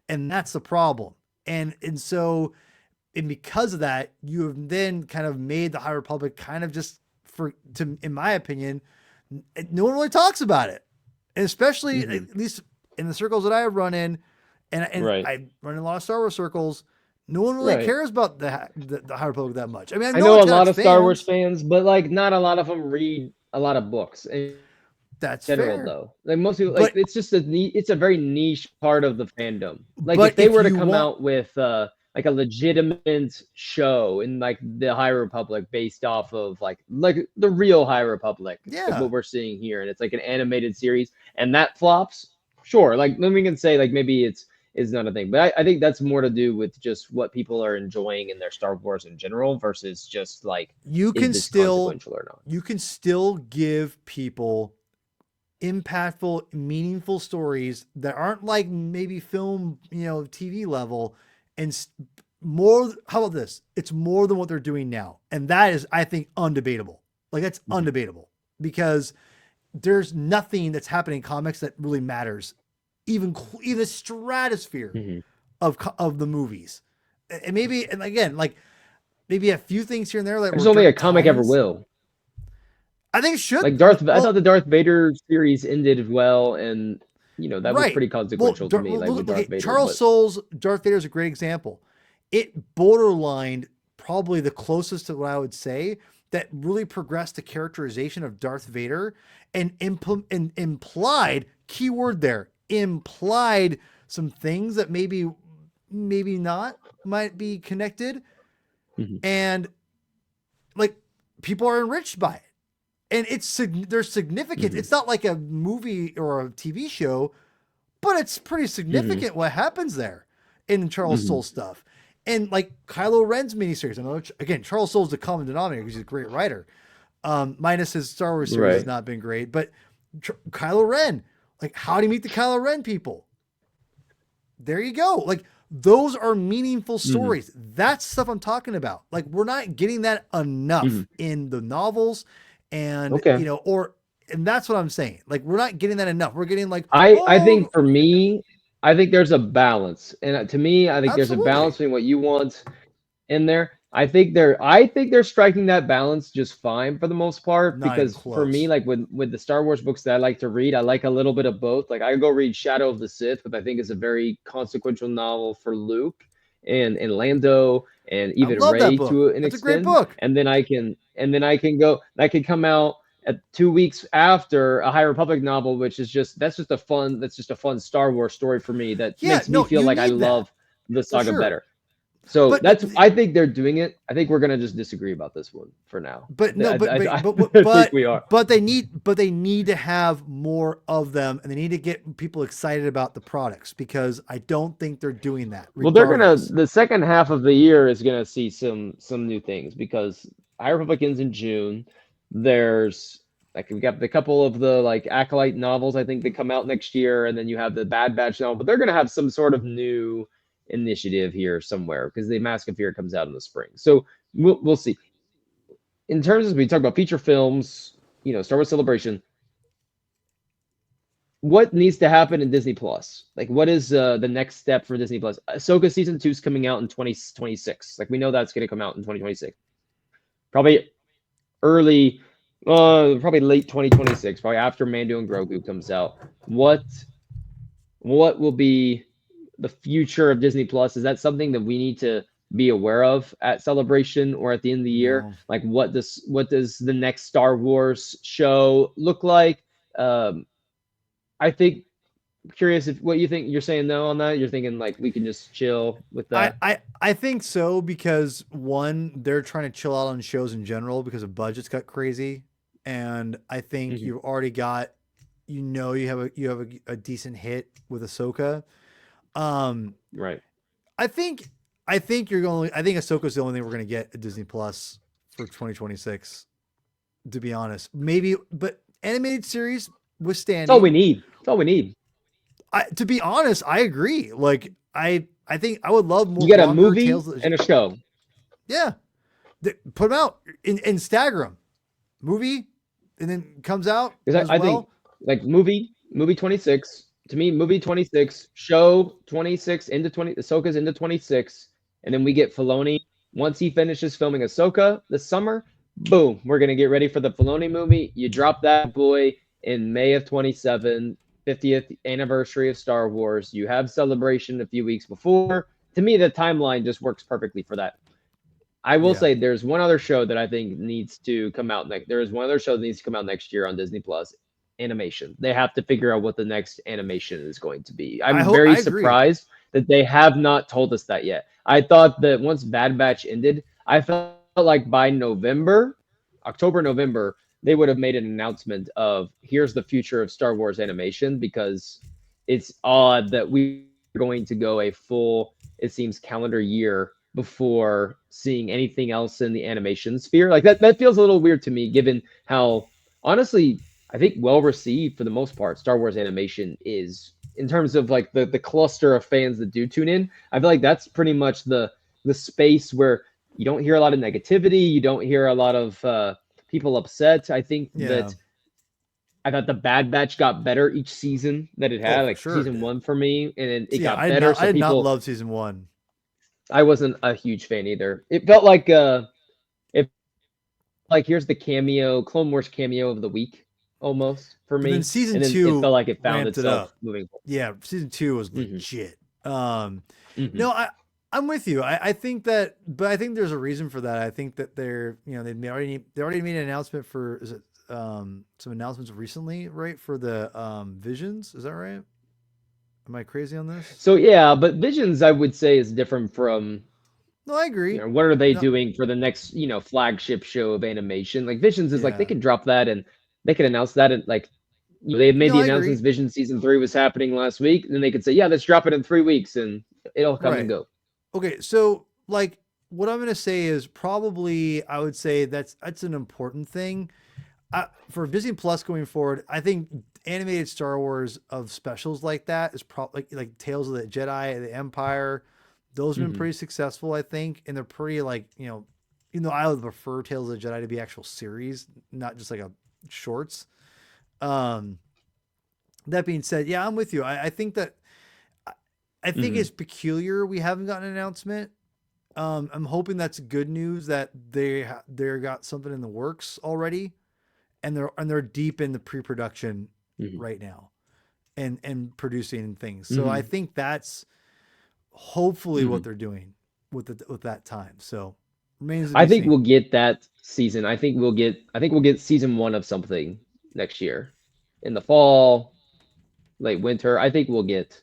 And that's the problem. And because of that, you have then kind of made the High Republic kind of just in my opinion, no one really talks about it, and especially Hmm. at least in the circles that I have run in, and Right, I run in a lot of Star Wars circles. No one really right. cares about the High Republic that much. I mean, I I know know it's a got lot its of Star Wars fans. fans, but like not a lot of them read a lot of books in That's general fair, though. Like most people like but it's just it's a very niche part of the fandom. Like if but they if were to you come want, out with like a legitimate show in like the High Republic based off of like the real High Republic, like yeah, what we're seeing here, and it's like an animated series and that flops, sure. Like then we can say like maybe it's is not a thing. But I think that's more to do with just what people are enjoying in their Star Wars in general versus just like, you is can this still consequential or not? you can still give people impactful, meaningful stories that aren't like maybe film, TV level, and more. How about this? It's more than what they're doing now, and that is, I think, undebatable. Like that's Hmm. undebatable because there's nothing that's happening in comics that really matters, even the stratosphere Hmm. of the movies, and maybe, and again, like maybe a few things here and there that I were just don't think a during comic ever times. will. I think it Like should. Darth, I thought Well, the Darth Vader series ended well, and that was right. pretty consequential to me, Well, like with Darth okay. Vader. Charles But Soule's Darth Vader is a great example. It borderlined probably the closest to what I would say that really progressed the characterization of Darth Vader and implied keyword there implied some things that maybe not might be connected, mhm, and like people are enriched by it, and there's significance. mhm, It's not like a movie or a TV show, but it's pretty mhm, significant what happens there in Charles mhm, Soule stuff. And like Kylo Ren's miniseries, I know again Charles Soule's the common denominator because he's a great writer. Minus his Star Wars series has right. not been great, but Kylo Ren, like how do you meet the Kylo Ren people? There you go. Like those are meaningful Mhm, stories. That's stuff I'm talking about. Like we're not getting that mhm. enough in the novels, and Okay. and that's what I'm saying. Like we're not getting that enough. We're getting like, I think oh, for me, I think there's a balance, and to me, I think there's a balance absolutely. between what you want in there. I think they're striking that balance just fine for the most part Not even because for me, close. like with the Star Wars books that I like to read, I like a little bit of both. Like I go read Shadow of the Sith, which I think is a very consequential novel for Luke and Lando and I even love that Ray book. to an That's a great extent. book. And then I can come out at 2 weeks after a High Republic novel, which is just a fun Star Wars story for me that Yeah, makes me no, feel you like I need that love the for saga sure. better. So But that's I think they're doing it. I think we're gonna just disagree about this one for now. but no, I think we are. they need to have more of them, and they need to get people excited about the products because I don't think they're doing that. Well, they're gonna Regardless, the second half of the year is gonna see some new things because High Republicans in June. There's like we got the couple of the like acolyte novels I think that come out next year, and then you have the Bad Batch novel. But they're gonna have some sort of new initiative here somewhere because the Mask of Fear comes out in the spring. So we'll see. In terms of we talk about feature films, Star Wars Celebration, what needs to happen in Disney Plus? Like, what is the next step for Disney Plus? Ahsoka season 2 is coming out in 2026. Like, we know that's going to come out in 2026. Probably early, probably late 2026. Probably after Mando and Grogu comes out. What will be the future of Disney Plus? Is that something that we need to be aware of at Celebration or at the end of the year? no. Like, what does the next Star Wars show look like? Um, I think curious if what you think. You're saying no on that. You're thinking like we can just chill with I, that. I I think so because one, they're trying to chill out on shows in general because of budgets got crazy, and I think Hmm. you've already got, you have a decent hit with Ahsoka. Um, Right. I think I think you're going. I think Ahsoka's the only thing we're going to get at Disney Plus for 2026. To be honest, maybe, but animated series That's all we withstanding. need. That's all we need. To be honest, I agree. Like I think I would love more You get a longer movie tales. Of and a show. Yeah, put them out in stagger them. Movie, and then comes out Because as I think well. like movie 26 to me, movie 26, show 26 into 20, Ahsoka's into 26, and then we get Filoni once he finishes filming Ahsoka this summer. Boom, we're gonna get ready for the Filoni movie. You drop that boy in May of 27, 50th anniversary of Star Wars. You have Celebration a few weeks before. To me, the timeline just works perfectly for that. I will Yeah, say there's one other show that I think needs to come out next. There is one other show that needs to come out next year on Disney Plus. Animation. They have to figure out what the next animation is going to be. I I'm hope. very I agree. surprised that they have not told us that yet. I thought that once Bad Batch ended, I felt like by November, October, November, they would have made an announcement of here's the future of Star Wars animation because it's odd that we're going to go a full, it seems, calendar year before seeing anything else in the animation sphere. Like that feels a little weird to me given how honestly I think well received for the most part Star Wars animation is in terms of like the cluster of fans that do tune in. I feel like that's pretty much the space where you don't hear a lot of negativity, you don't hear a lot of people upset. I think Yeah. that I thought the Bad Batch got better each season that it Oh, had. for Like sure it season did. one for me, and it So yeah, got better. I So did not people, love season one. I wasn't a huge fan either. It felt like it like here's the cameo, Clone Wars cameo of the week almost for But then me, season and then it two felt like it found ramped it itself up. moving Yeah, season two was forward. legit. Um, Hmm. no, I'm with you. I think that, but I think there's a reason for that. I think that they already made an announcement for, is it some announcements recently, right, for the visions. Is that right? Am I crazy on this? So yeah, but Visions I would say is different from No, I agree. what are they No, doing for the next flagship show of animation? Like Visions is like they yeah, can drop that and they can announce that and like they made no, the I agree. announcements Vision season 3 was happening last week, and then they could say yeah let's drop it in 3 weeks and it'll come and Right. go. Okay, so like what I'm gonna say is probably I would say that's an important thing for Disney Plus going forward. I think animated Star Wars of specials like that is probably like Tales of the Jedi, the Empire. Those have been Hmm. pretty successful, I think, and they're pretty like even though I would prefer Tales of the Jedi to be actual series, not just like a shorts. Um, that being said, yeah, I'm with you. I think that I think Hmm. it's peculiar we haven't gotten an announcement I'm hoping that's good news that they got something in the works already, and they're deep in the pre-production Hmm. right now, and producing things. So I Hmm. think that's hopefully what Hmm. they're doing with that time. So remains to I be think seen. we'll get that season. I think we'll get season one of something next year in the fall, late winter. I think we'll get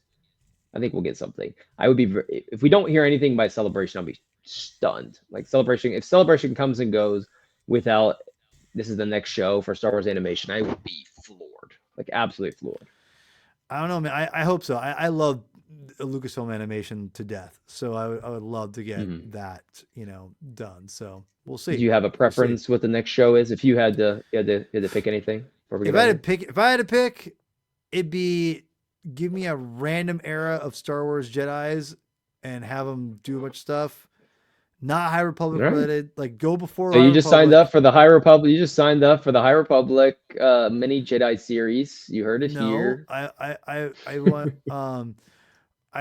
something. I would be if we don't hear anything by Celebration, I'll be stunned. Like Celebration, if Celebration comes and goes without this is the next show for Star Wars animation, I would be floored. Like absolutely floored. I don't know, man. I hope so. I love Lucasfilm animation to death, so I would love to get Hmm. that done. So we'll Do see. you have a We'll see. preference what the next show is? If you had to pick anything before we get out of here. If I had to pick, it'd be give me a random era of Star Wars Jedi's and have them do a bunch of stuff, not High All Republic right. related. Like go before So High you just signed up Republic. for the High Republic. You just signed up for the High Republic mini Jedi series. You heard it No, here. I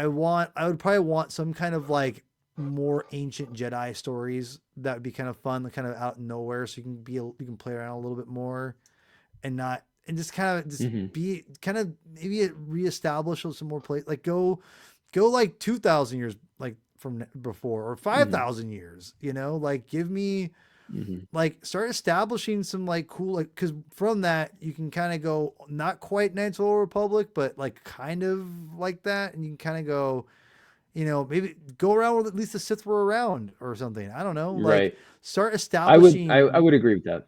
want I would probably want some kind of like more ancient Jedi stories that would be kind of fun, kind of out of nowhere, so you can play around a little bit more and not and just kind of just Hmm. be kind of maybe reestablish some more place like go like 2,000 years like from before or Hmm. 5,000 years, like give me Hmm. like start establishing some like cool like because from that you can kind of go not quite Knights of the Old Republic but like kind of like that and you can kind of go maybe go around with at least the Sith were around or something. I don't know, like Right. start I would I, establishing. I would agree with that.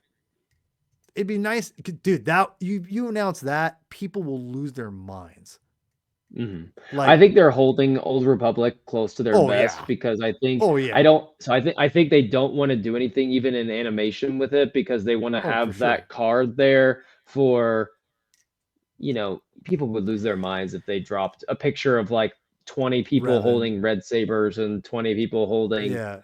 It'd be nice, dude. That you announce that people will lose their minds. Hmm. I Like, think they're holding Old Republic close to their oh vest yeah, because I think oh I yeah, don't so I think they don't want to do anything even in animation with it because they want to oh for have sure. that card there for people would lose their minds if they dropped a picture of like 20 people Revan, holding red sabers and 20 people holding yeah.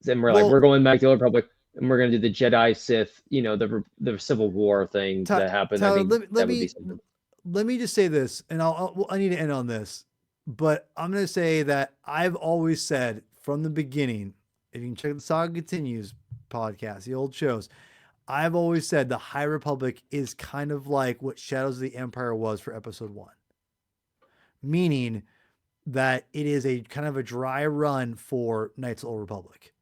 and we're like we're Well, going back to the Old Republic and we're going to do the Jedi Sith, the Civil War thing that happened. I Tyler, think let that would be me something. let me just say this, and I need to end on this, but I'm gonna say that I've always said from the beginning, if you can check the Saga Continues podcast, the old shows, I've always said the High Republic is kind of like what Shadows of the Empire was for Episode One, meaning that it is a kind of a dry run for Knights of the Old Republic.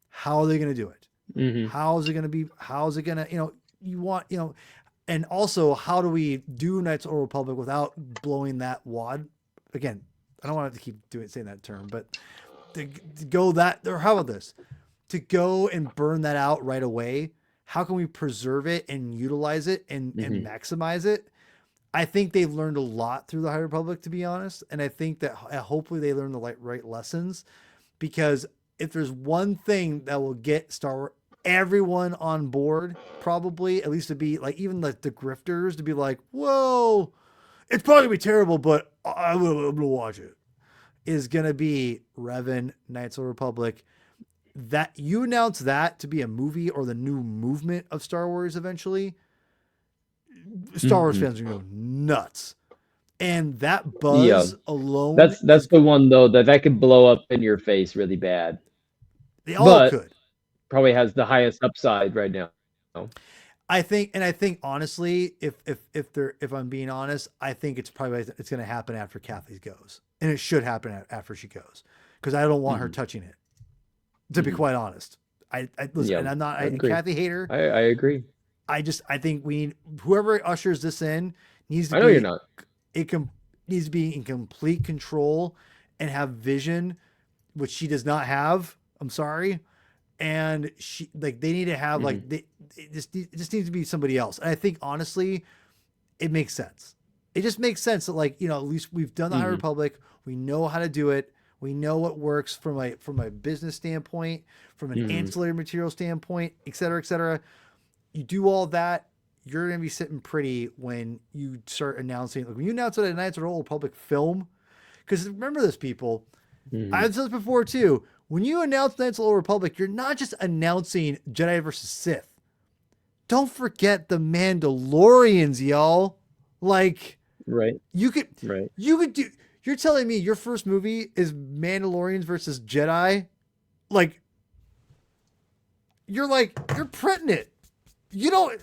How are they going to do it? Hmm. How's it going to be? How's it going to, you want, and also how do we do Knights of the Old Republic without blowing that wad? Again, I don't want to keep saying that term, but to go that, or how about this? To go and burn that out right away. How can we preserve it and utilize it and Hmm. maximize it? I think they've learned a lot through the High Republic, to be honest, and I think that hopefully they learn the right lessons. Because if there's one thing that will get Star Wars everyone on board, probably at least to be like even the grifters to be like, whoa, it's probably gonna be terrible, but I'm gonna watch it. Is gonna be Revan Knights of the Republic. That you announce that to be a movie or the new movement of Star Wars eventually, Star Wars Hmm. fans are gonna go nuts. And that Yeah, buzz alone that's the one though that could blow up in your face really bad, they all but could. probably has the highest upside right now. I think honestly, if I'm being honest, I think it's going to happen after Kathy goes, and it should happen after she goes, because I don't want her Hmm. touching it. To be Hmm. quite honest, I listen, Yeah, and I'm not I a agree. Kathy hater. I agree. I think we need whoever ushers this in needs to I know you're be not. it com- needs to be in complete control and have vision, which she does not have. I'm sorry, and she like they need to have Hmm. like it just needs to be somebody else. And I think honestly, it makes sense. It just makes sense that like at least we've done the High Hmm. Republic. We know how to do it. We know what works from a business standpoint, from an Hmm. ancillary material standpoint, et cetera, et cetera. You do all that, you're gonna be sitting pretty when you start announcing. Like when you announce that a Knights of the Old Republic film, because remember this, people. Hmm. I've said this before too. When you announce Knights of the Old Republic, you're not just announcing Jedi versus Sith. Don't forget the Mandalorians, y'all. Like Right. you could Right. you could do you're telling me your first movie is Mandalorians versus Jedi? like you're printing it. You don't,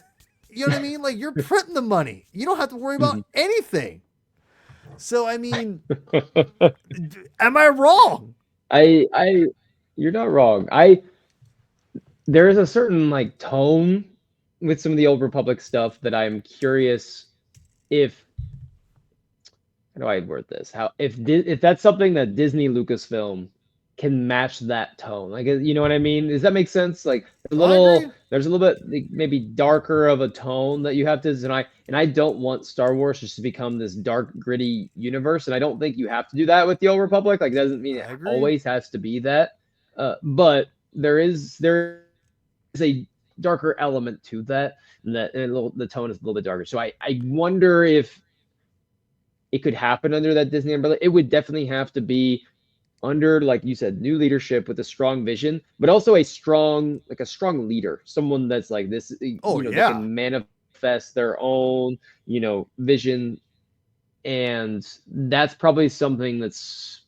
you know what I mean? Like you're printing the money. You don't have to worry about Mhm. anything. So I mean, am I wrong? I you're not wrong. I There is a certain like tone with some of the old Republic stuff that I'm curious if how do I word this? How if that's something that Disney Lucasfilm can match that tone? Like, you know what I mean? Does that make sense? Like, I agree. there's a little bit like, maybe darker of a tone that you have to deny. And I don't want Star Wars just to become this dark, gritty universe. And I don't think you have to do that with the Old Republic. Like, it doesn't mean it I agree. always has to be that. But there is a darker element to that, and the tone is a little bit darker. So I wonder if it could happen under that Disney umbrella. It would definitely have to be under, like you said, new leadership with a strong vision, but also a strong leader, someone that's like this, Oh that yeah. can manifest their own, vision. And that's probably something that's,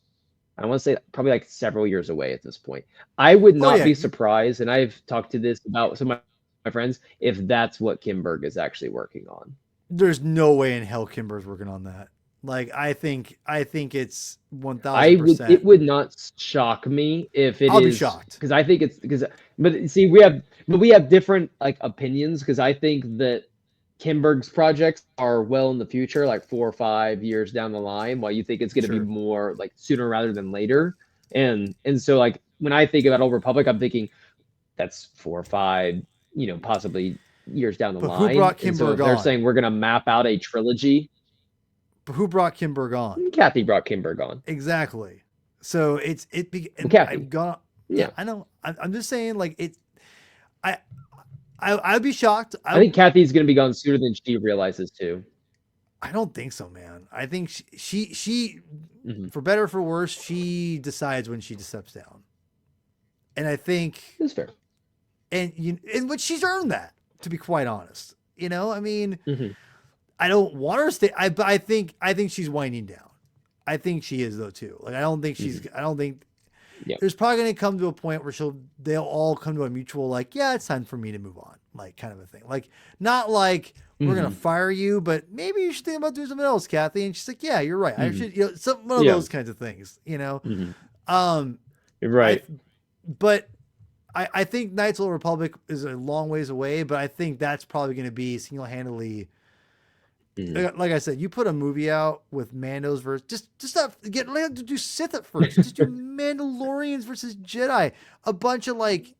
I want to say probably like several years away at this point. I would Oh not yeah. be surprised, and I've talked to this about some of my friends, if that's what Kimberg is actually working on. There's no way in hell Kimber's working on that. Like I think it's one I thousand would It percent. would not shock me if it I'll be is, shocked. because I think it's because, but see, we have different like opinions, because I think that Kimberg's projects are well in the future, like 4 or 5 years down the line, while you think it's going to be Sure. more like sooner rather than later. And so like when I think about Old Republic, I'm thinking that's 4 or 5, possibly years down the But who line. brought And so Kimberg if they're on? saying we're going to map out a trilogy, But who brought Kimberg on? Kathy brought Kimberg on. Exactly. So Well, and I've Kathy, gone. Yeah, yeah. I know. I'm just saying, like it. I I'd be shocked. I think Kathy's going to be gone sooner than she realizes too. I don't think so, man. I think she Hmm. for better or for worse, she decides when she steps down, and I think That's fair. and what she's earned that, to be quite honest. I mean, Hmm. I don't want her to stay. I think she's winding down. I think she is though too. Like Hmm. I don't think Yeah. there's probably going to come to a point where they'll all come to a mutual like, yeah, it's time for me to move on, like kind of a thing. Like not like we're going to Hmm. fire you, but maybe you should think about doing something else, Kathy. And she's like, yeah, you're right. I Hmm. should, some one of Yeah. those kinds of things, Hmm. Um, You're I, right. but I think Knights of the Republic is a long ways away, but I think that's probably going to be single handedly. Hmm. Like I said, you put a movie out with Mando's versus just not let to do Sith at first. Just do Mandalorians versus Jedi. A bunch of like,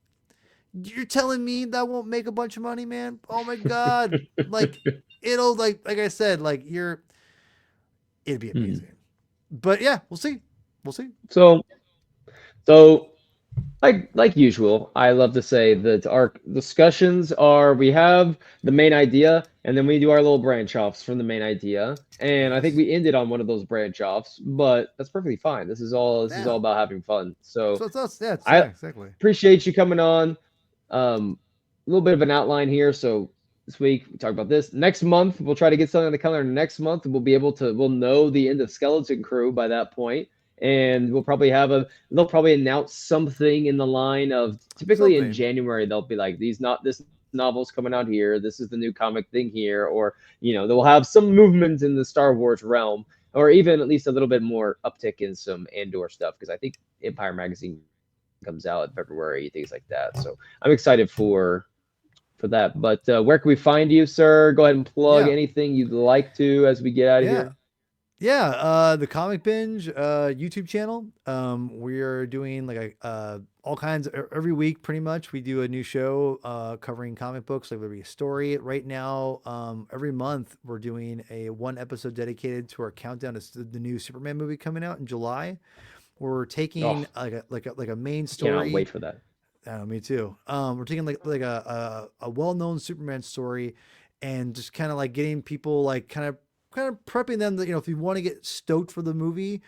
you're telling me that won't make a bunch of money, man? Oh my god! Like it'll like I said, like it'd be Hmm. amazing. But yeah, we'll see. We'll see. So, so like usual, I love to say that our discussions are, we have the main idea, and then we do our little branch offs from the main idea. And I think Yes. we ended on one of those branch offs, but that's perfectly fine. This is all Yeah. about having fun. So So it's us. Yeah. I Yeah. Exactly. appreciate you coming on. A little bit of an outline here. So this week we talk about this. Next month we'll try to get something on the calendar. Next month we'll know the end of Skeleton Crew by that point, and they'll probably announce something in the line of, typically in Something. January they'll be like, these not this novel's coming out here. This is the new comic thing here, or they'll have some movement in the Star Wars realm, or even at least a little bit more uptick in some Andor stuff, because I think Empire Magazine comes out in February, things like that. So I'm excited for that. But where can we find you, sir? Go ahead and plug Yeah. anything you'd like to as we get out of Yeah. here. Yeah, the Comic Binge YouTube channel. We are doing like all kinds every week. Pretty much, we do a new show covering comic books. Like there'll be a story right now. Every month we're doing a one episode dedicated to our countdown to the new Superman movie coming out in July. We're Oh, taking like a main cannot story. wait for that. Me too. We're taking like a well known Superman story, and just kind of like getting people like kind of prepping them that if you want to get stoked for the movie,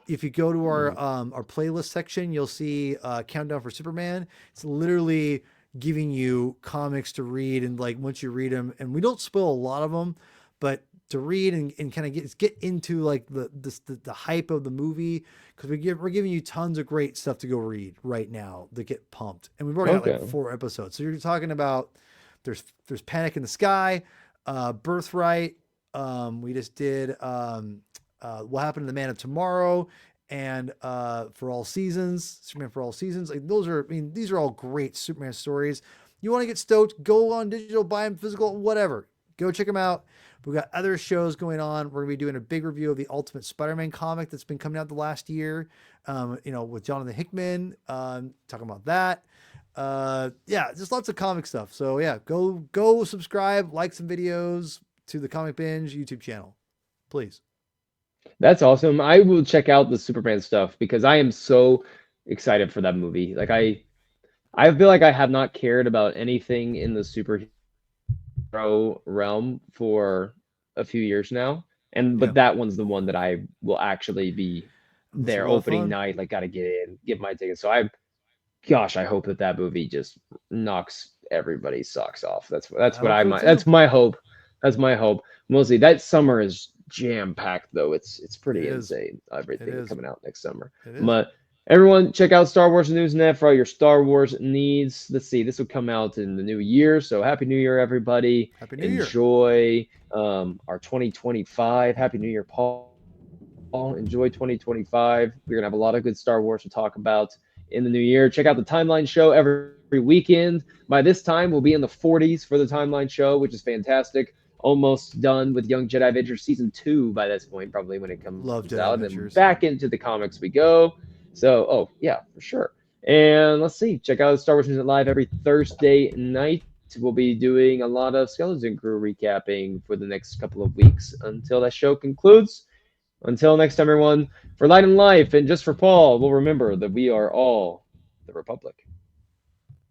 if you go to Mhm. our playlist section, you'll see Countdown for Superman. It's literally giving you comics to read, and like once you read them, and we don't spoil a lot of them, but to read and kind of get into like the hype of the movie, because we're giving you tons of great stuff to go read right now to get pumped, and we've already got like Okay. 4 episodes. So you're talking about there's Panic in the Sky, Birthright. We just did What Happened to the Man of Tomorrow, and For All Seasons, Superman for All Seasons. Like those are, I mean, these are all great Superman stories. You want to get stoked? Go on digital, buy them physical, whatever. Go check them out. We've got other shows going on. We're going to be doing a big review of the Ultimate Spider-Man comic that's been coming out the last year. With Jonathan Hickman, talking about that. Yeah, just lots of comic stuff. So yeah, go subscribe, like some videos to the Comic Binge YouTube channel, please. That's awesome. I will check out the Superman stuff because I am so excited for that movie. Like I feel like I have not cared about anything in the superhero realm for a few years now. And Yeah, but that one's the one that I will actually be that's a there lot of opening fun. night, like gotta get in, get my ticket. So I gosh, I hope that that movie just knocks everybody's socks off. I That's what hope I so might. too. That's my hope. That's my hope. Mostly that summer is jam packed though. It's It pretty is. insane. It Everything is. coming out next summer. It is. But everyone, check out Star Wars News Net for all your Star Wars needs. Let's see, this will come out in the new year. So happy New Year, everybody! Happy New Year. Enjoy our 2025. Happy New Year, Paul. Enjoy 2025. We're gonna have a lot of good Star Wars to talk about in the new year. Check out the Timeline Show every weekend. By this time, we'll be in the 40s for the Timeline Show, which is fantastic. Almost done with Young Jedi Adventure season 2 by this point, probably when it comes Love out. Jedi And then Adventures. back into the comics we go. So, oh yeah, for sure. And let's see, check out Star Wars News Live every Thursday night. We'll be doing a lot of Skeleton Crew recapping for the next couple of weeks until that show concludes. Until next time, everyone, for Light and Life and just for Paul, we'll remember that we are all the Republic.